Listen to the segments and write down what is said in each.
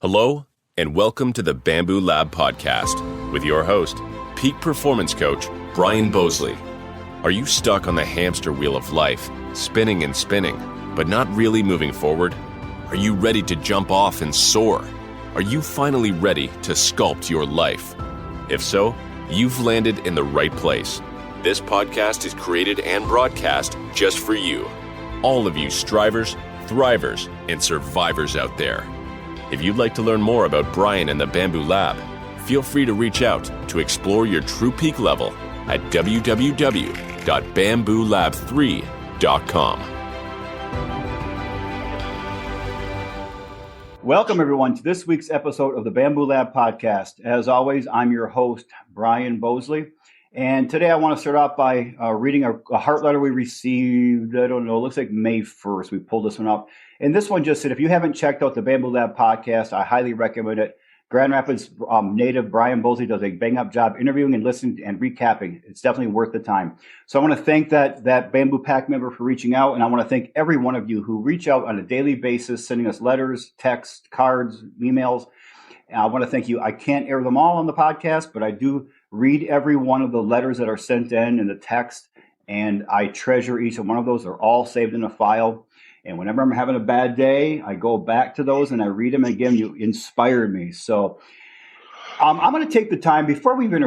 Hello, and welcome to the Bamboo Lab podcast with your host, peak performance coach, Brian Bosley. Are you stuck on the hamster wheel of life, spinning and spinning, but not really moving forward? Are you ready to jump off and soar? Are you finally ready to sculpt your life? If so, you've landed in the right place. This podcast is created and broadcast just for you. All of you strivers, thrivers, and survivors out there. If you'd like to learn more about Brian and the Bamboo Lab, feel free to reach out to explore your true peak level at www.bamboolab3.com. Welcome, everyone, to this week's episode of the Bamboo Lab podcast. As always, I'm your host, Brian Bosley. And today I want to start off by reading a heart letter we received, it looks like May 1st. We pulled this one up. And this one just said, if you haven't checked out the Bamboo Lab podcast, I highly recommend it. Grand Rapids native Brian Bosley does a bang-up job interviewing and listening and recapping. It's definitely worth the time. So I want to thank that Bamboo Pack member for reaching out, and I want to thank every one of you who reach out on a daily basis, sending us letters, texts, cards, emails. And I want to thank you. I can't air them all on the podcast, but I do read every one of the letters that are sent in and the text, and I treasure each one of those. They're all saved in a file. And whenever I'm having a bad day, I go back to those and I read them again. You inspired me. So I'm going to take the time before we even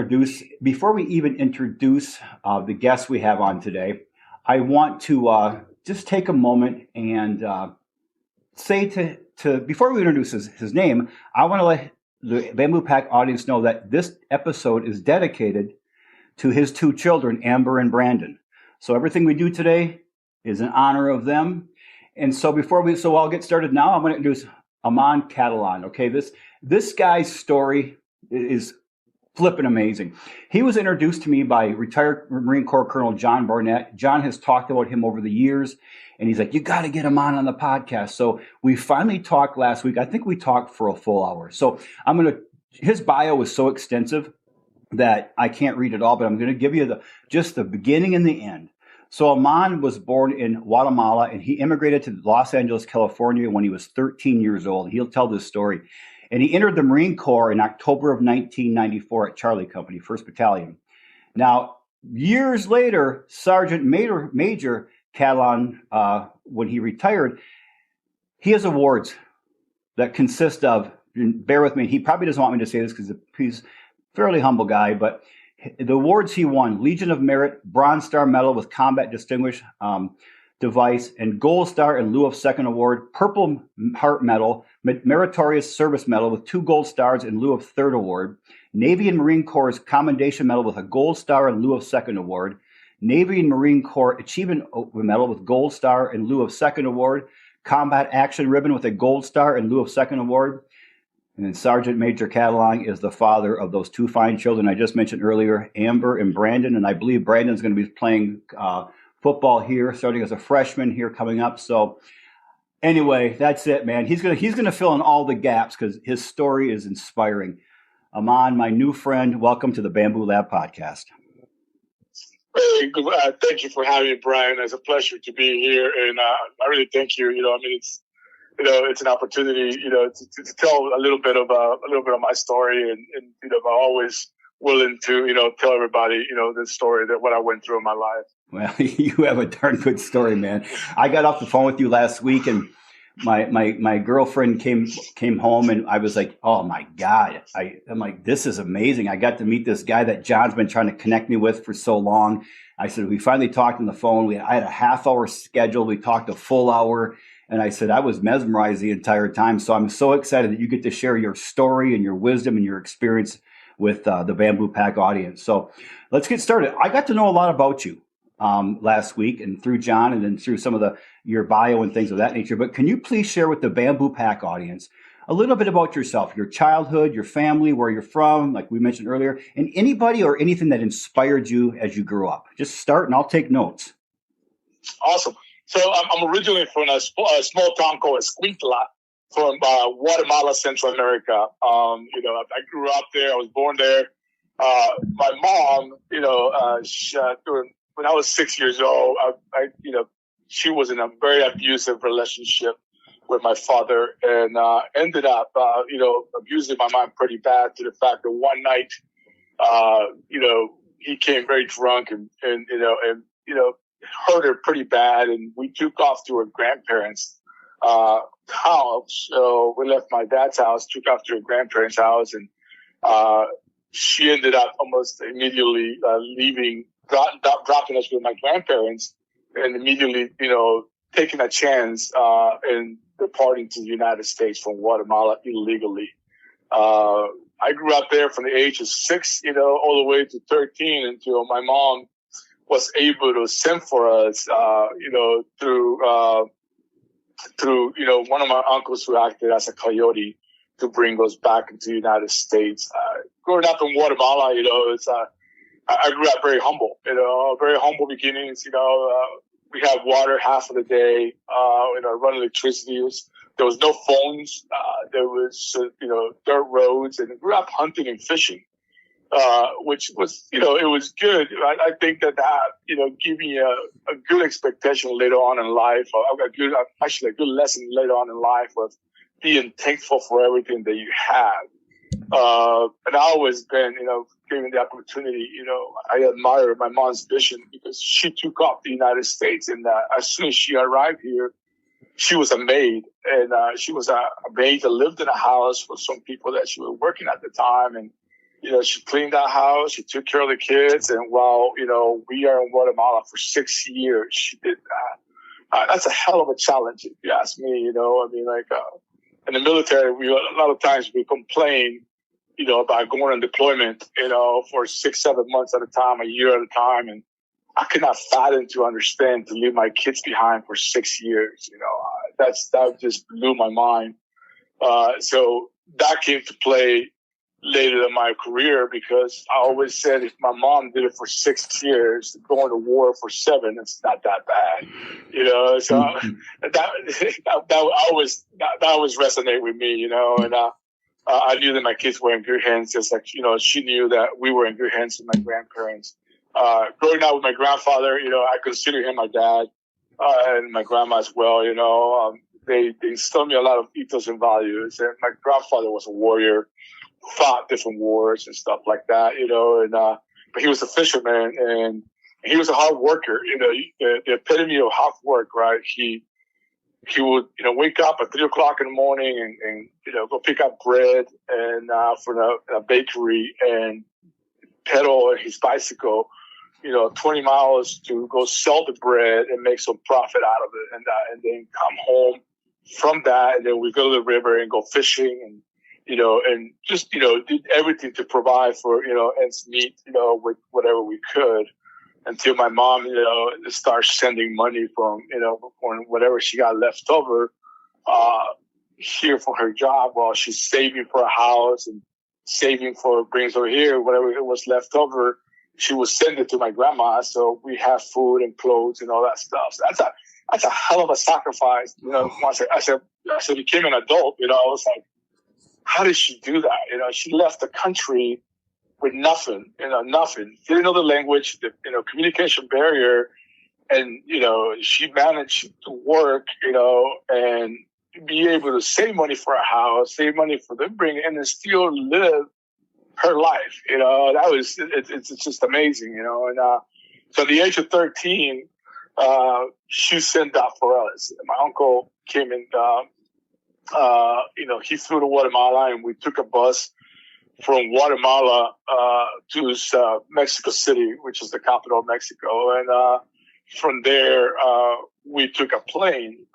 introduce the guests we have on today. I want to just take a moment and say to before we introduce his name, I want to let the Bamboo Pack audience know that this episode is dedicated to his two children, Amber and Brandon. So everything we do today is in honor of them. And so I'll get started now. I'm going to introduce Amman Catalan. Okay, this guy's story is flipping amazing. He was introduced to me by retired Marine Corps Colonel John Barnett. John has talked about him over the years, and he's like, you got to get him on the podcast. So we finally talked last week. I think we talked for a full hour. So his bio was so extensive that I can't read it all, but I'm going to give you just the beginning and the end. So Amman was born in Guatemala, and he immigrated to Los Angeles, California when he was 13 years old. He'll tell this story. And he entered the Marine Corps in October of 1994 at Charlie Company, 1st Battalion. Now, years later, Sergeant Major Catalan, when he retired, he has awards that consist of, bear with me, he probably doesn't want me to say this because he's a fairly humble guy, but the awards he won: Legion of Merit, Bronze Star Medal with Combat Distinguished Device, and Gold Star in lieu of Second Award, Purple Heart Medal, Meritorious Service Medal with 2 Gold Stars in lieu of Third Award, Navy and Marine Corps Commendation Medal with a Gold Star in lieu of Second Award, Navy and Marine Corps Achievement Medal with Gold Star in lieu of Second Award, Combat Action Ribbon with a Gold Star in lieu of Second Award. And then Sergeant Major Catalan is the father of those 2 fine children I just mentioned earlier, Amber and Brandon. And I believe Brandon's going to be playing football here, starting as a freshman here coming up. So anyway, that's it, man. He's gonna fill in all the gaps because his story is inspiring. Amman, my new friend, welcome to the Bamboo Lab podcast. Thank you for having me, Brian. It's a pleasure to be here, and I really thank you. It's an opportunity, to tell a little bit of my story, and I'm always willing to, tell everybody, this story, that what I went through in my life. Well, you have a darn good story, man. I got off the phone with you last week, and my girlfriend came home, and I was like, oh my God. I'm like, this is amazing. I got to meet this guy that John's been trying to connect me with for so long. I said, we finally talked on the phone. I had a half-hour schedule. We talked a full hour. And I said, I was mesmerized the entire time. So I'm so excited that you get to share your story and your wisdom and your experience with the Bamboo Pack audience. So let's get started. I got to know a lot about you last week, and through John, and then through some of your bio and things of that nature. But can you please share with the Bamboo Pack audience a little bit about yourself, your childhood, your family, where you're from, like we mentioned earlier, and anybody or anything that inspired you as you grew up? Just start, and I'll take notes. Awesome. So I'm originally from a small town called Escuintla, from Guatemala, Central America. I grew up there. I was born there. My mom, when I was 6 years old, she was in a very abusive relationship with my father, and ended up, abusing my mom pretty bad, to the fact that one night, he came very drunk and hurt her pretty bad, and we took off to her grandparents' house. So we left my dad's house, took off to her grandparents' house, and she ended up almost immediately dropping us with my grandparents, and immediately, taking a chance and departing to the United States from Guatemala illegally. I grew up there from the age of 6, all the way to 13, until my mom was able to send for us, through one of my uncles who acted as a coyote to bring us back into the United States. Growing up in Guatemala, I grew up very humble, very humble beginnings. We had water half of the day, run electricity. There was no phones. There was, dirt roads, and I grew up hunting and fishing, which was, it was good. I think that, gave me a good expectation later on in life. A good lesson later on in life of being thankful for everything that you have. And I always been, given the opportunity, I admire my mom's vision, because she took off the United States, and as soon as she arrived here, she was a maid, and she was a maid that lived in a house with some people that she was working at the time, and she cleaned that house, she took care of the kids, and while we are in Guatemala for 6 years, she did that. That's a hell of a challenge, if you ask me. In the military, a lot of times we complain, about going on deployment, for 6-7 months at a time, a year at a time. And I could not fathom to understand to leave my kids behind for 6 years. That just blew my mind. So that came to play later in my career, because I always said, if my mom did it for 6 years, going to war for 7, it's not that bad. So that always resonate with me, and I knew that my kids were in good hands, just like, she knew that we were in good hands with my grandparents. Growing up with my grandfather, I consider him my dad, and my grandma as well. They instilled me a lot of ethos and values. And my grandfather was a warrior, fought different wars and stuff like that, but he was a fisherman, and he was a hard worker, the epitome of hard work, right? He would, wake up at 3 o'clock in the morning and go pick up bread and, for a bakery, and pedal his bicycle, 20 miles to go sell the bread and make some profit out of it. And then come home from that. And then we go to the river and go fishing, and, and just, did everything to provide for, ends meet, with whatever we could, until my mom, starts sending money from, from whatever she got left over, here for her job, while she's saving for a house and saving for brings over here, whatever it was left over, she would send it to my grandma. So we have food and clothes and all that stuff. So that's a hell of a sacrifice. Once I became an adult, I was like, how did she do that? She left the country with nothing, nothing. Didn't know the language, the, communication barrier. And, she managed to work, and be able to save money for a house, save money for the bring, and then still live her life. It's just amazing, and, so at the age of 13, she sent out for us. My uncle came in, he flew to Guatemala, and we took a bus from Guatemala to Mexico City, which is the capital of Mexico. And from there, we took a plane.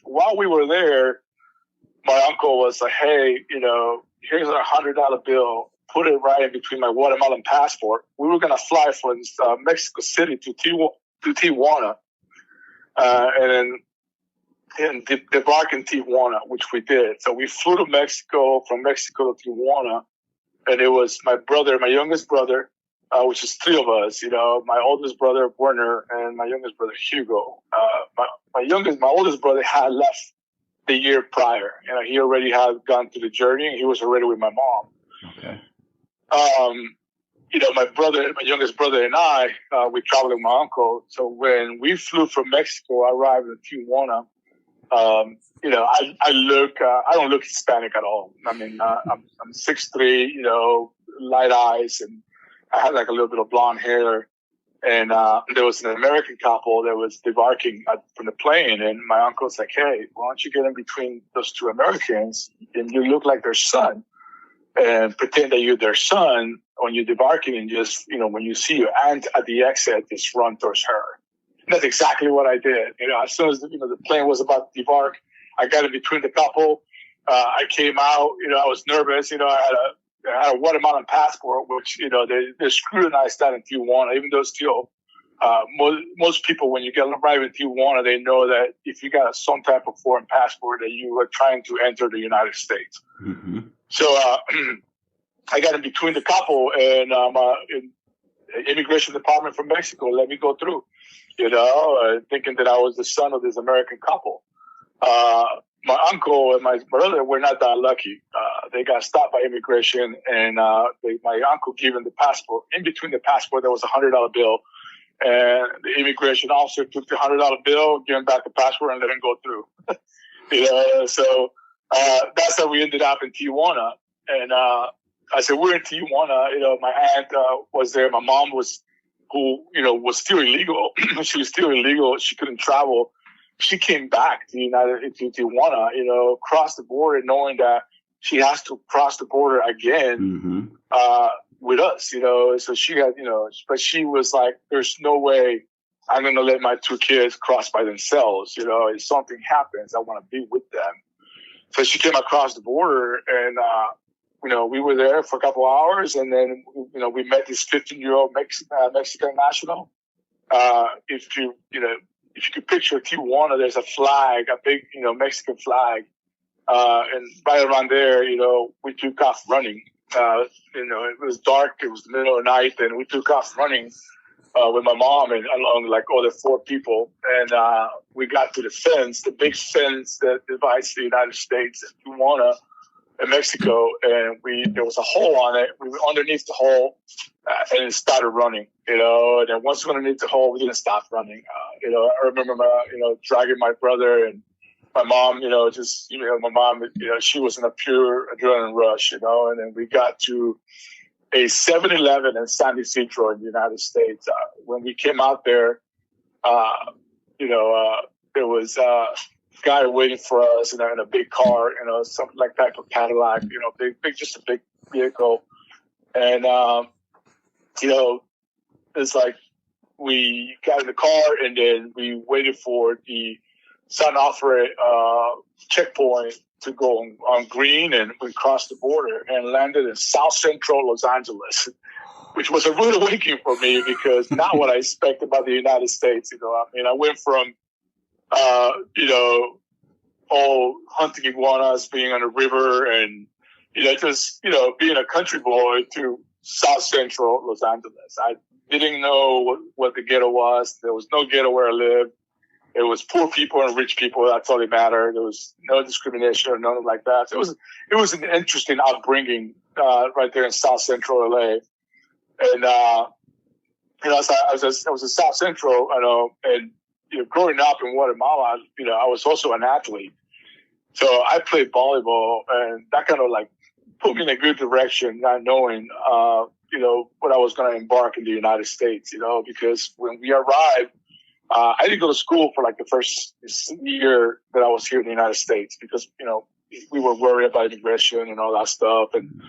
While we were there, my uncle was like, hey, here's a $100 bill. Put it right in between my Guatemalan passport. We were going to fly from Mexico City to Tijuana, and debark in Tijuana, which we did. So we flew to Mexico, from Mexico to Tijuana. And it was my brother, my youngest brother, which is 3 of us, my oldest brother, Werner, and my youngest brother, Hugo. My oldest brother had left the year prior. He already had gone through the journey, and he was already with my mom. Okay. My youngest brother and I, we traveled with my uncle. So when we flew from Mexico, I arrived in Tijuana. You know, I don't look Hispanic at all. I mean, I'm 6'3", you know, light eyes, and I had like a little bit of blonde hair. And there was an American couple that was debarking from the plane, and my uncle's like, "Hey, why don't you get in between those two Americans, and you look like their son, and pretend that you're their son when you're debarking, and just, you know, when you see your aunt at the exit, just run towards her." And that's exactly what I did. You know, as soon as the plane was about to debark, I got in between the couple. I came out. You know, I was nervous. You know, I had a Guatemalan passport, which, you know, they scrutinized that in Tijuana, even though still, most people, when you get arrived in Tijuana, they know that if you got some type of foreign passport, that you are trying to enter the United States. Mm-hmm. So, I got in between the couple, and, immigration department from Mexico let me go through, you know, thinking that I was the son of this American couple. My uncle and my brother were not that lucky. They got stopped by immigration, and my uncle gave him the passport. In between the passport, there was $100 bill, and the immigration officer took the $100 bill, gave him back the passport, and let him go through. You know, so that's how we ended up in Tijuana. And I said, we're in Tijuana. You know, my aunt was there. My mom was still illegal. She was still illegal. She couldn't travel. She came back to Tijuana, you know, crossed the border, knowing that she has to cross the border again, with us, you know. So she had, you know, but she was like, there's no way I'm going to let my two kids cross by themselves. You know, if something happens, I want to be with them. So she came across the border, and, you know, we were there for a couple of hours, and then, you know, we met this 15-year-old Mexican national. If you could picture Tijuana, there's a flag, a big, you know, Mexican flag. And right around there, you know, we took off running. You know, it was dark. It was the middle of the night, and we took off running, with my mom and along like other 4 people. And, we got to the fence, the big fence that divides the United States and Tijuana and Mexico. And there was a hole on it. We were underneath the hole, and it started running, you know. And then once we were underneath the hole, we didn't stop running. You know, I remember dragging my brother and my mom, you know, just, you know, my mom, you know, she was in a pure adrenaline rush, you know. And then we got to a 7-Eleven in San Isidro in the United States. When we came out there, you know, there was a guy waiting for us in a big car, you know, something like type of Cadillac, you know, just a big vehicle. And, you know, it's like we got in the car, and then we waited for the San Onofre checkpoint to go on green, and we crossed the border and landed in South Central Los Angeles, which was a rude awakening for me, because not what I expected about the United States. You know, I mean, I went from, you know, hunting iguanas, being on a river, and, you know, just, you know, being a country boy, to South Central Los Angeles. I didn't know what the ghetto was. There was no ghetto where I lived. It was poor people and rich people. That's all that mattered. There was no discrimination or nothing like that. So it was an interesting upbringing, right there in South Central LA. And, you know, I was in South Central, you know, and, you know, growing up in Guatemala, you know, I was also an athlete. So I played volleyball, and that kind of like put me in a good direction, not knowing, you know, what I was going to embark in the United States, you know, because when we arrived, I didn't go to school for like the first year that I was here in the United States, because, you know, we were worried about immigration and all that stuff. And,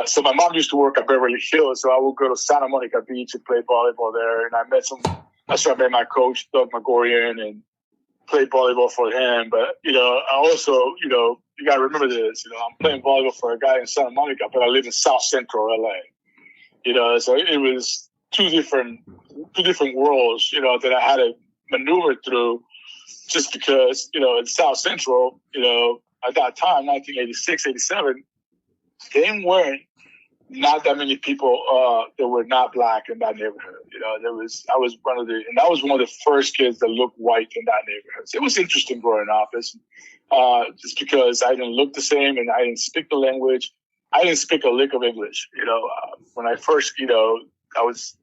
so my mom used to work at Beverly Hills, so I would go to Santa Monica Beach and play volleyball there. And that's where I met my coach, Doug Magorian, and played volleyball for him. But, you know, I also, you know, you got to remember this, you know, I'm playing volleyball for a guy in Santa Monica, but I live in South Central LA, you know, so it was two different worlds, you know, that I had to maneuver through, just because, you know, in South Central, you know, at that time, 1986, 87, there weren't not that many people that were not black in that neighborhood. You know, I was one of the first kids that looked white in that neighborhood. So it was interesting growing up. Just because I didn't look the same, and I didn't speak the language. I didn't speak a lick of English. You know, when I first, you know,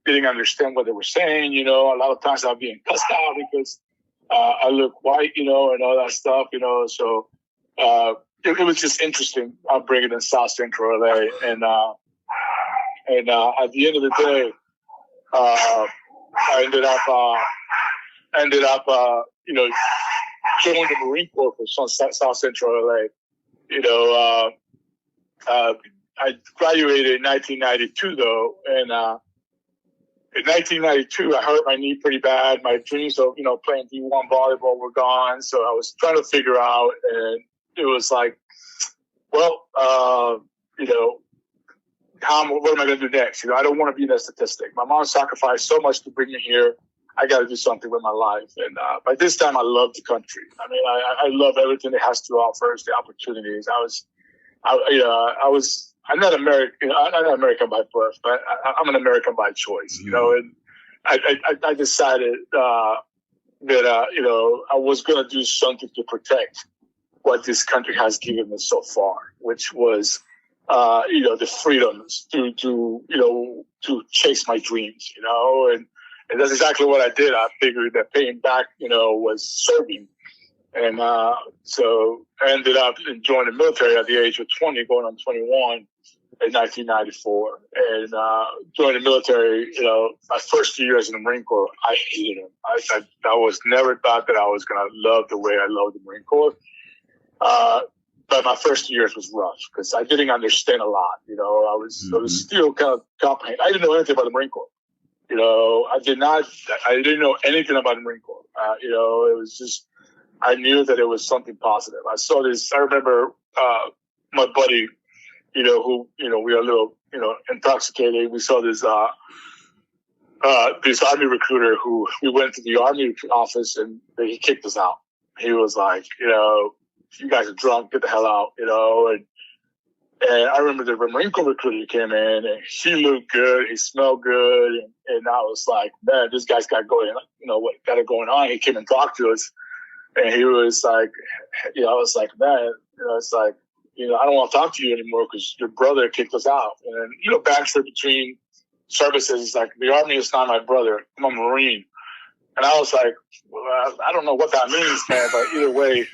didn't understand what they were saying. You know, a lot of times I was being cussed out because I look white, and all that stuff, so it was just interesting bringing in South Central LA. And at the end of the day, I ended up, joining the Marine Corps for South Central LA. I graduated in 1992, though, and in 1992, I hurt my knee pretty bad. My dreams of, playing D1 volleyball were gone, so I was trying to figure out, and it was like, well, what am I going to do next? I don't want to be in a statistic. My mom sacrificed so much to bring me here. I got to do something with my life. And by this time, I love the country. I mean, I love everything it has to offer, the opportunities. I'm not American. I'm not American by birth, but I'm an American by choice. And I decided that I was going to do something to protect what this country has given us so far, which was the freedoms to chase my dreams. And that's exactly what I did. I figured that paying back, was serving. And so I ended up joining the military at the age of 20, going on 21 in 1994. And joined the military, my first 2 years in the Marine Corps, I hated it. I was never thought that I was going to love the way I loved the Marine Corps. But my first 2 years was rough because I didn't understand a lot. I was still kind of comprehending. I didn't know anything about the Marine Corps. I didn't know anything about the Marine Corps. It was just, I knew that it was something positive. I saw this, I remember, my buddy, who, we were a little, intoxicated. We saw this Army recruiter who we went to the Army office and he kicked us out. He was like, you guys are drunk, get the hell out, And I remember the Marine Corps recruiter came in and he looked good, he smelled good. And I was like, man, this guy's got going, what got it going on. He came and talked to us and he was like, I was like, man, it's like, I don't want to talk to you anymore because your brother kicked us out. And, banter between services is like, the Army is not my brother. I'm a Marine. And I was like, well, I don't know what that means, man, but either way,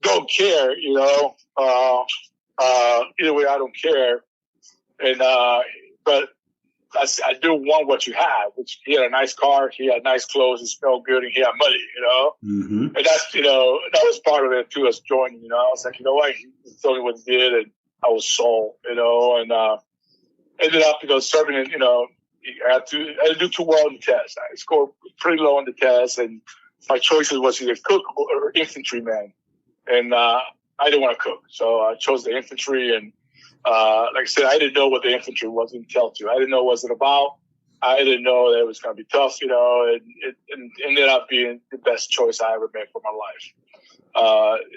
don't care, either way, I don't care. And, but I do want what you have, which he had a nice car, he had nice clothes, he smelled good, and he had money, And that's, that was part of it too, us joining, I was like, what? He told me what he did, and I was sold, and, ended up, serving in, I had to do too well in the test. I scored pretty low on the test, and my choices was either cook or infantryman. And, I didn't want to cook, so I chose the infantry. And like I said, I didn't know what the infantry was entailed to. I didn't know what it was about. I didn't know that it was going to be tough, and it ended up being the best choice I ever made for my life.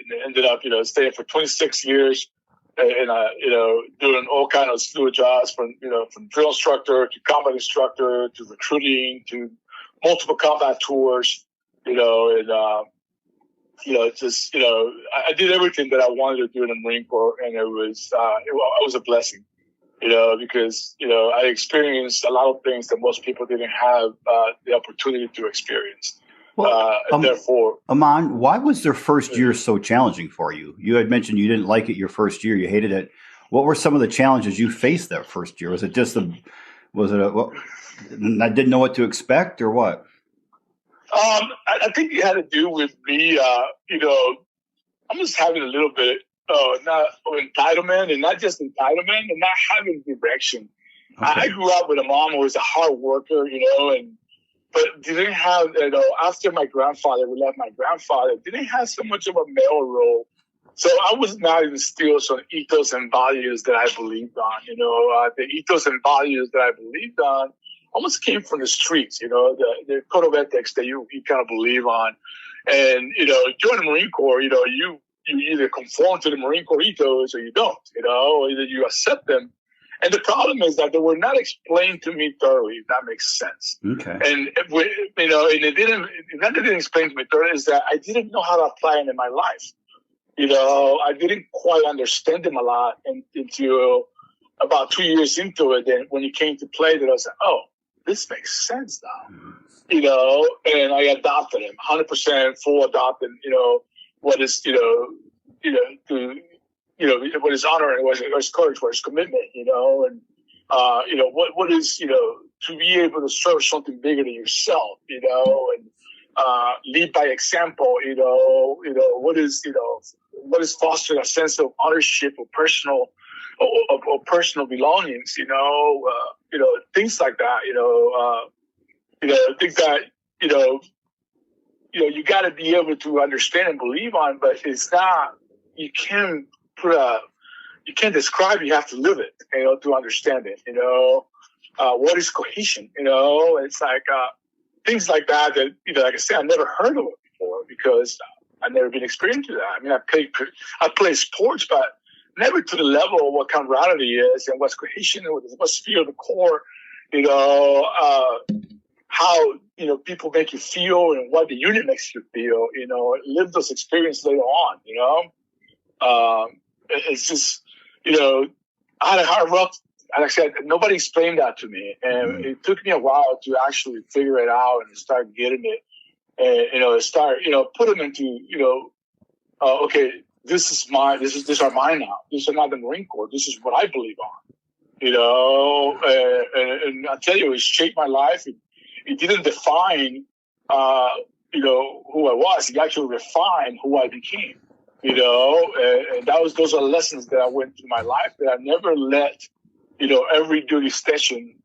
It ended up, staying for 26 years, and doing all kind of slew of jobs from drill instructor to combat instructor to recruiting to multiple combat tours, I did everything that I wanted to do in the Marine Corps, and it was a blessing, because, I experienced a lot of things that most people didn't have the opportunity to experience. Well, and therefore, Amman, why was their first year so challenging for you? You had mentioned you didn't like it your first year, you hated it. What were some of the challenges you faced that first year? Was it just I didn't know what to expect, or what? I think it had to do with me, I'm just having a little bit of entitlement, and not just entitlement, and not having direction. Okay. I grew up with a mom who was a hard worker, but didn't have, after my grandfather, we left my grandfather, didn't have so much of a male role. So I was not instilled some ethos and values that I believed on, the ethos and values that I believed on almost came from the streets, the code of ethics that you kind of believe on. And, join the Marine Corps, you either conform to the Marine Corps ethos or you don't, either you accept them. And the problem is that they were not explained to me thoroughly, if that makes sense. Okay. And, and it didn't explain to me thoroughly is that I didn't know how to apply them in my life. I didn't quite understand them a lot until about 2 years into it. Then when it came to play, that I was like, oh, this makes sense now. you know, and I adopted him, 100% full adopted, you know, what is, what is honor and what is courage, what is commitment, you know, and, what is, to be able to serve something bigger than yourself, you know, and, lead by example, what is fostering a sense of ownership of personal belongings, things like that, things that, you got to be able to understand and believe on, but it's not, you can't describe, you have to live it, to understand it, what is cohesion, it's like, things like that, like I said, I never heard of it before because I've never been experienced to that. I mean, I play sports, but never to the level of what camaraderie is and what's cohesion and what's feel the core, how, people make you feel and what the unit makes you feel, live those experiences later on, it's just, I had a hard rough. Like I said, nobody explained that to me, and it took me a while to actually figure it out and start getting it, and start put them into okay, these are mine now. These are not the Marine Corps. This is what I believe on, and I tell you, it shaped my life. It didn't define who I was. It actually refined who I became. And those are lessons that I went through my life that I never let. Every duty station,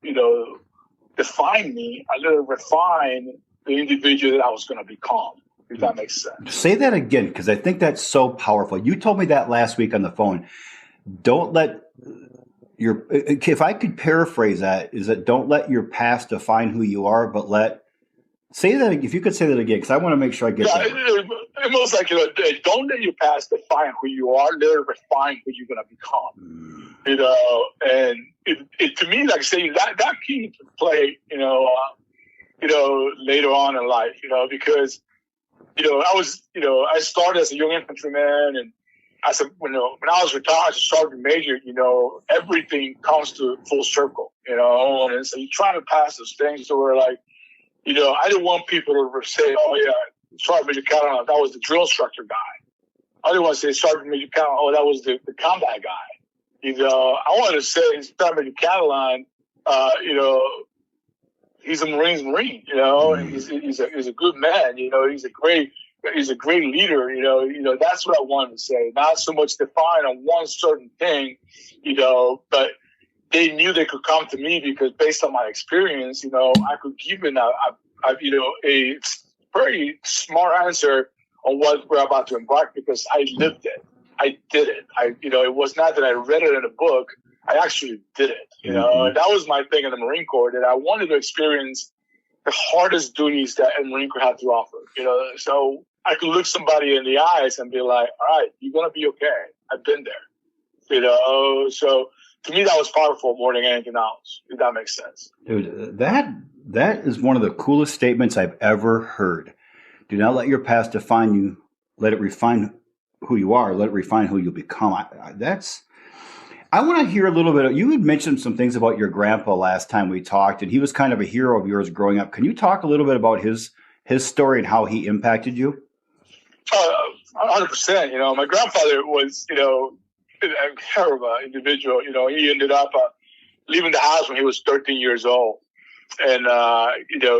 define me. I let it refine the individual that I was going to become, if that makes sense. Say that again, because I think that's so powerful. You told me that last week on the phone. Don't let if I could paraphrase that, is that don't let your past define who you are, but say that, if you could say that again, because I want to make sure I get that. It's almost like, don't let your past define who you are, let it refine who you're going to become. And it to me, like I say, that came into play, later on in life, because, I started as a young infantryman, and when I was retired as a sergeant major, everything comes to full circle, and so you try to pass those things to where, like, I didn't want people to say, oh yeah, Sergeant Major Catalan, that was the drill instructor guy. I didn't want to say Sergeant Major Catalan, oh, that was the combat guy. I wanted to say Sergeant Major Catalan, he's a Marine's Marine, and he's a good man, he's a great leader, that's what I wanted to say. Not so much define on one certain thing, but they knew they could come to me because based on my experience, I could give them a very smart answer on what we're about to embark because I lived it. I did it. It was not that I read it in a book. I actually did it. And that was my thing in the Marine Corps, that I wanted to experience the hardest duties that a Marine Corps had to offer. So I could look somebody in the eyes and be like, all right, you're going to be okay. I've been there. So to me, that was powerful more than anything else, if that makes sense. Dude, that is one of the coolest statements I've ever heard. Do not let your past define you. Let it refine who you are. Let it refine who you become. I want to hear a little bit. You had mentioned some things about your grandpa last time we talked, and he was kind of a hero of yours growing up. Can you talk a little bit about his story and how he impacted you? 100%. My grandfather was, a hell of an individual. He ended up leaving the house when he was 13 years old. And,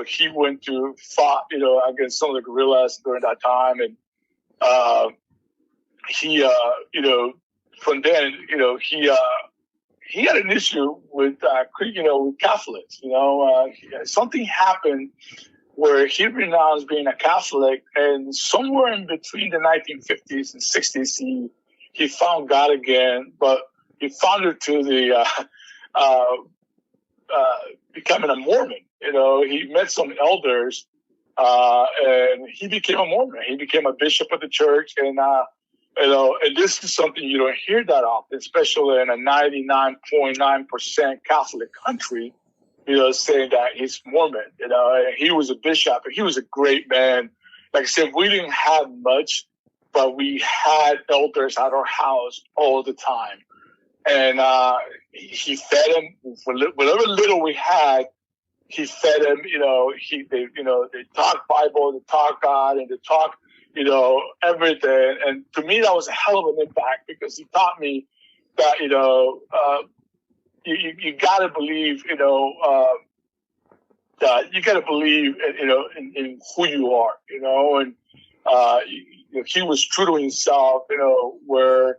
he went to fought, against some of the guerrillas during that time. And he, from then, he had an issue with, with Catholics. Something happened where he renounced being a Catholic, and somewhere in between the 1950s and 60s, he found God again, but he found it to the becoming a Mormon. He met some elders, and he became a Mormon. He became a bishop of the church, and and this is something you don't hear that often, especially in a 99.9% Catholic country. Saying that he's Mormon. He was a bishop, and he was a great man. Like I said, we didn't have much, but we had elders at our house all the time. And he fed them whatever little we had. he fed him, they talk Bible, they talk God, and they talk, everything. And to me, that was a hell of an impact because he taught me that, you gotta believe, that you gotta believe, in who you are, and he was true to himself, where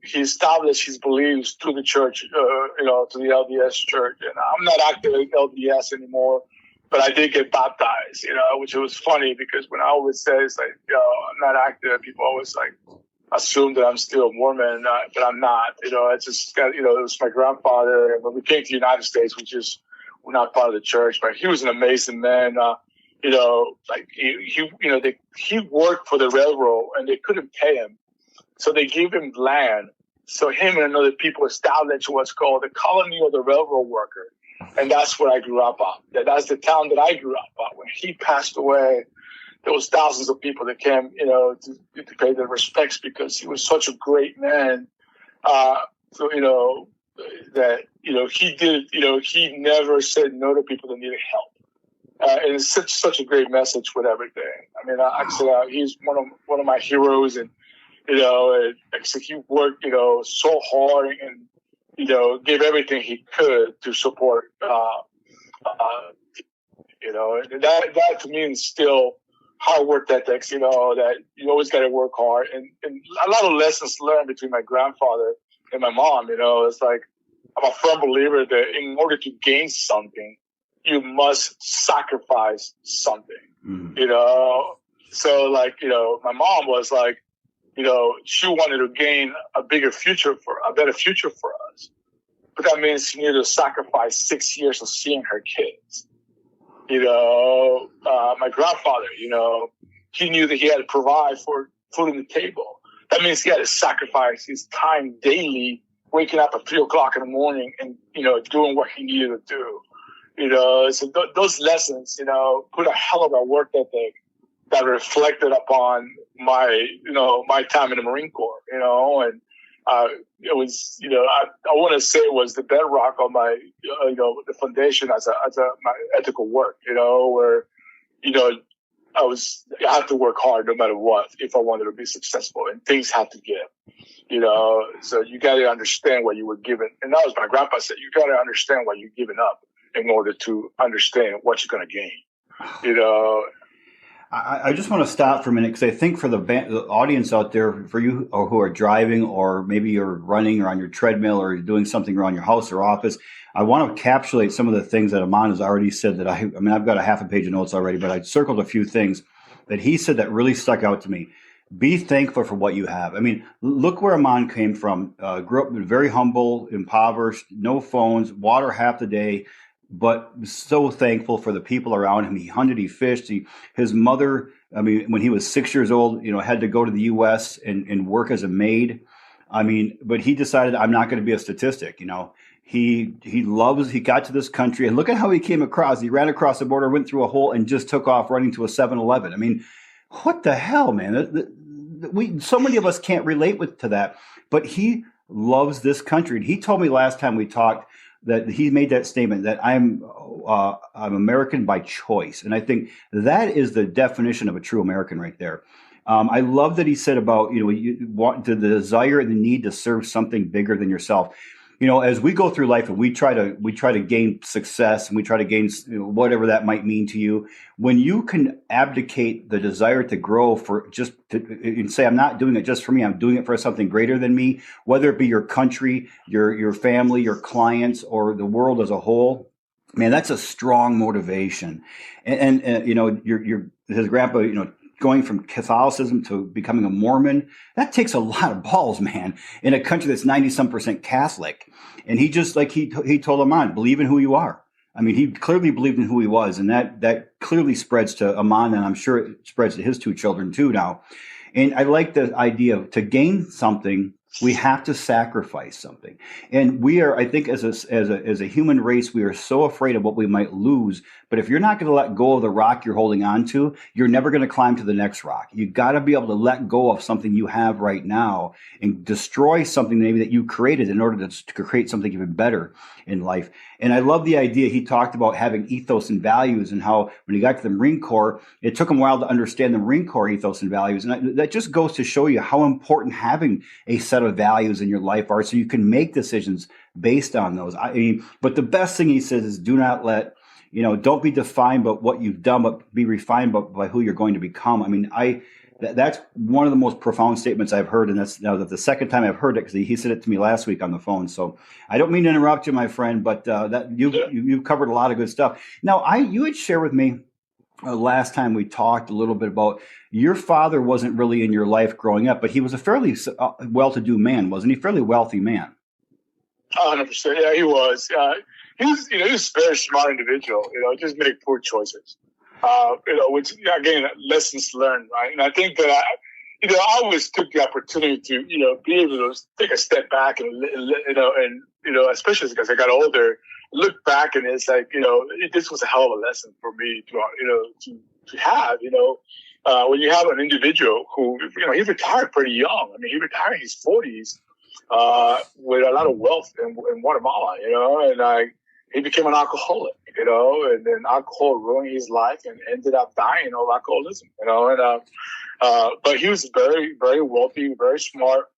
he established his beliefs to the church, to the LDS church. And I'm not active in LDS anymore, but I did get baptized, which was funny because when I always say it's like, I'm not active, people always like assume that I'm still a Mormon, but I'm not. It's just got, it was my grandfather. And when we came to the United States, we're not part of the church, but he was an amazing man. He worked for the railroad and they couldn't pay him. So they gave him land. So him and another people established what's called the colony of the railroad worker. And that's where I grew up at. That's the town that I grew up at. When he passed away, there was thousands of people that came, to pay their respects because he was such a great man. He did, he never said no to people that needed help. And it's such a great message with everything. I mean, actually, he's one of my heroes, and he worked, so hard and, gave everything he could to support, and that to me is still hard work ethics, that you always got to work hard. And a lot of lessons learned between my grandfather and my mom, it's like, I'm a firm believer that in order to gain something, you must sacrifice something, So like, my mom was like, she wanted to gain a better future for us. But that means she needed to sacrifice 6 years of seeing her kids. My grandfather, he knew that he had to provide for food on the table. That means he had to sacrifice his time daily, waking up at 3:00 in the morning and, doing what he needed to do. So those lessons, put a hell of a work ethic that reflected upon my time in the Marine Corps, and it was, I want to say it was the bedrock of my, the foundation as my ethical work, where, I had to work hard no matter what if I wanted to be successful, and things had to give, so you got to understand what you were given. And that was my grandpa said, you got to understand what you're giving up in order to understand what you're going to gain, I just want to stop for a minute because I think for the audience out there, for you or who are driving, or maybe you're running or on your treadmill or you're doing something around your house or office, I want to encapsulate some of the things that Amman has already said that I've got a half a page of notes already, but I circled a few things that he said that really stuck out to me. Be thankful for what you have. I mean, look where Amman came from. Grew up very humble, impoverished, no phones, water half the day, but so thankful for the people around him. He hunted, he fished. His mother, when he was 6 years old, had to go to the U.S. and work as a maid. But he decided, I'm not going to be a statistic. He got to this country, and look at how he came across. He ran across the border, went through a hole, and just took off running to a 7-Eleven. What the hell, man? So many of us can't relate to that, but he loves this country. And he told me last time we talked that he made that statement that I'm American by choice. And I think that is the definition of a true American right there. I love that he said about, you want the desire and the need to serve something bigger than yourself. As we go through life and we try to gain success and we try to gain whatever that might mean to you, when you can abdicate the desire to grow and say, I'm not doing it just for me, I'm doing it for something greater than me, whether it be your country, your family, your clients, or the world as a whole, man, that's a strong motivation. And his grandpa, going from Catholicism to becoming a Mormon, that takes a lot of balls, man, in a country that's 90-some% Catholic. And he just, like he told Amman, believe in who you are. He clearly believed in who he was, and that clearly spreads to Amman, and I'm sure it spreads to his two children too now. And I like the idea of to gain something, We have to sacrifice something. And we are, I think, as a human race, we are so afraid of what we might lose. But if you're not going to let go of the rock you're holding on to, you're never going to climb to the next rock. You got to be able to let go of something you have right now and destroy something maybe that you created in order to create something even better in life. And I love the idea he talked about having ethos and values, and how when he got to the Marine Corps, it took him a while to understand the Marine Corps ethos and values. And that just goes to show you how important having a set of values in your life are, so you can make decisions based on those. I mean, but the best thing he says is, do not let, don't be defined by what you've done, but be refined by who you're going to become. I mean, that's one of the most profound statements I've heard, and that's now the second time I've heard it, because he said it to me last week on the phone. So I don't mean to interrupt you, my friend, but that you've covered a lot of good stuff. Now, you had shared with me last time we talked a little bit about your father wasn't really in your life growing up, but he was a fairly well-to-do man, wasn't he? Fairly wealthy man. 100%. Yeah, he was. He was a very smart individual. Just made poor choices. Which again, lessons learned, right? And I think that I always took the opportunity to be able to take a step back and especially as I got older, look back, and it's like this was a hell of a lesson for me to have. When you have an individual who he retired pretty young. I mean, he retired in his 40s with a lot of wealth in Guatemala. And he became an alcoholic, and then alcohol ruined his life and ended up dying of alcoholism, but he was very, very wealthy, very smart,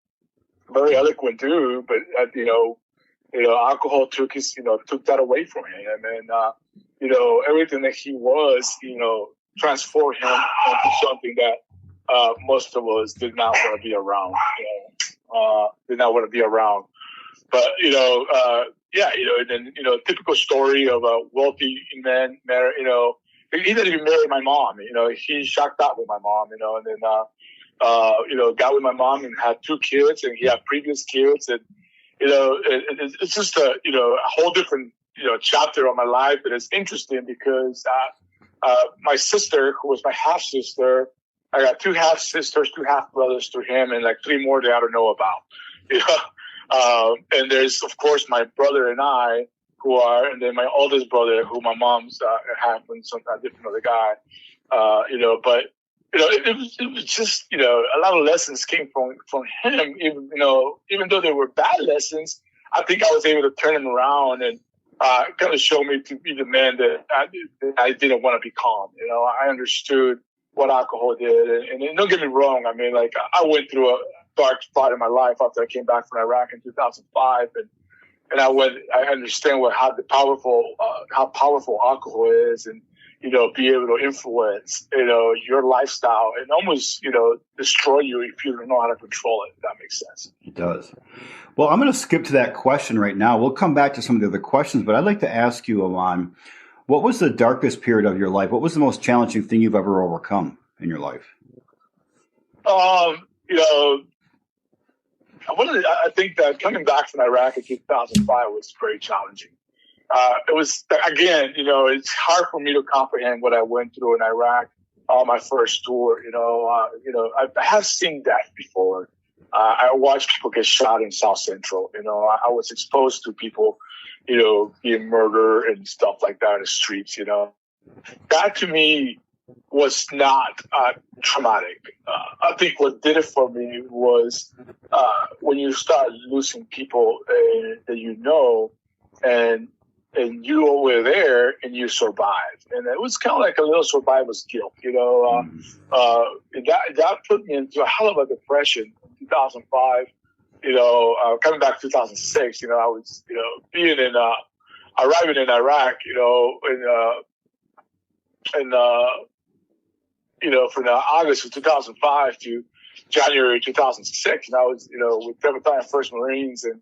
very eloquent dude. But, alcohol took that away from him. And, everything that he was, transformed him into something that most of us did not want to be around, But, and then, typical story of a wealthy man, he didn't even marry my mom. He shocked out with my mom, and then, got with my mom and had 2 kids, and he had previous kids. And, it's just a whole different, chapter of my life. And it's interesting because, my sister, who was my half sister, I got 2 half sisters, 2 half brothers through him, and like 3 more that I don't know about, and there's, of course, my brother and I, and then my oldest brother, who my mom's half and some different other guy, but it was just a lot of lessons came from him. Even though they were bad lessons, I think I was able to turn them around and kind of show me to be the man that I didn't want to become. I understood what alcohol did, and don't get me wrong. I mean, like, I went through a dark spot in my life after I came back from Iraq in 2005, and I understand how powerful alcohol is, and be able to influence your lifestyle and almost destroy you if you don't know how to control it. If that makes sense. It does. Well, I'm going to skip to that question right now. We'll come back to some of the other questions, but I'd like to ask you, Amman, what was the darkest period of your life? What was the most challenging thing you've ever overcome in your life? I think that coming back from Iraq in 2005 was very challenging. It was, again, it's hard for me to comprehend what I went through in Iraq on my first tour. I have seen death before. I watched people get shot in South Central. I was exposed to people, being murdered and stuff like that in the streets. That to me was not traumatic. I think what did it for me was when you start losing people that and you were there and you survived. And it was kind of like a little survivor's guilt, that put me into a hell of a depression in 2005. Coming back to 2006, I was, arriving in Iraq, from August of 2005 to January 2006. And I was, with 7th 1st Marines, and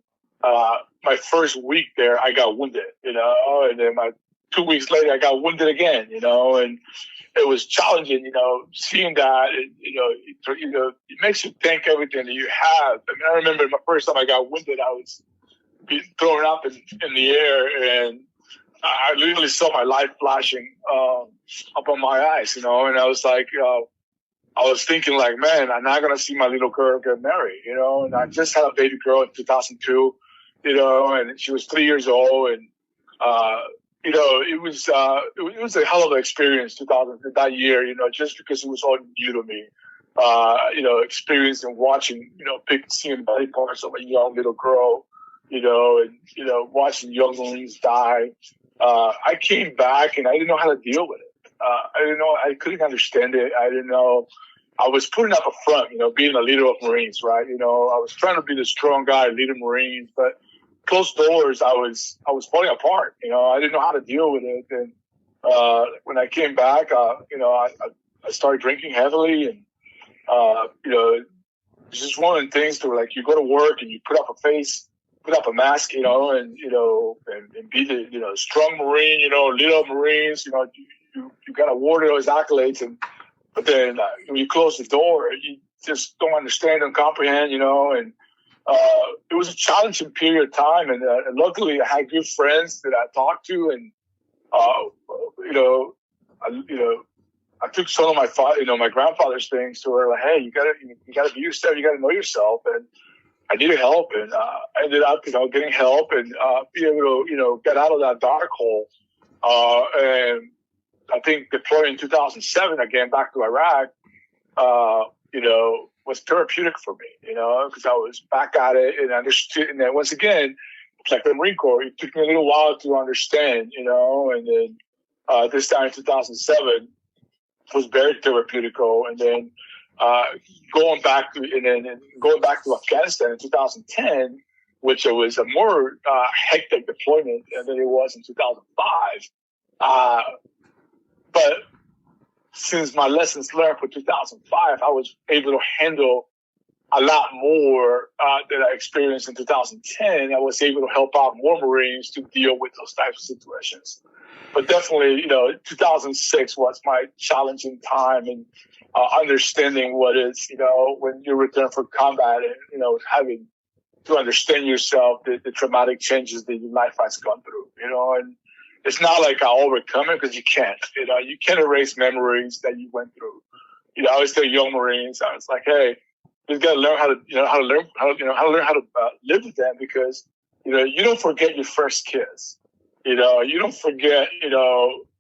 my first week there, I got wounded, and then 2 weeks later, I got wounded again, and it was challenging, seeing that, it makes you think everything that you have. I mean, I remember my first time I got wounded, I was being thrown up in the air, and I literally saw my life flashing up on my eyes, and I was like, I was thinking like, man, I'm not going to see my little girl get married, and I just had a baby girl in 2002, and she was 3 years old. And, it was a hell of an experience that year, just because it was all new to me, experiencing watching, seeing body parts of a young little girl, and, watching young Marines die. I came back and I didn't know how to deal with it. I couldn't understand it. I didn't know. I was putting up a front, being a leader of Marines, right? I was trying to be the strong guy, leading Marines, but closed doors, I was falling apart. I didn't know how to deal with it. And, when I came back, I started drinking heavily, and, it's just one of the things to, like, you go to work and you put up a mask, and be the, strong Marine, leader of Marines, you got awarded those accolades, but then when you close the door, you just don't understand and comprehend, and it was a challenging period of time. And luckily, I had good friends that I talked to, and I took some of my grandfather's things to her, like, hey, you gotta be yourself, you gotta know yourself, and I needed help, and I ended up, getting help and be able to, get out of that dark hole. And I think deploying in 2007 again back to Iraq, was therapeutic for me, because I was back at it and understood. And then once again, it's like the Marine Corps, it took me a little while to understand, and then this time in 2007 was very therapeutical. And then going back to Afghanistan in 2010, which was a more hectic deployment than it was in 2005. But since my lessons learned for 2005, I was able to handle a lot more that I experienced in 2010. I was able to help out more Marines to deal with those types of situations. But definitely, 2006 was my challenging time, and understanding what is, when you return from combat, and, having to understand yourself, the traumatic changes that your life has gone through, and it's not like I overcome it, because you can't, you can't erase memories that you went through. I always tell young Marines, I was like, hey, you got to learn how to live with them, because, you don't forget your first kiss. You don't forget,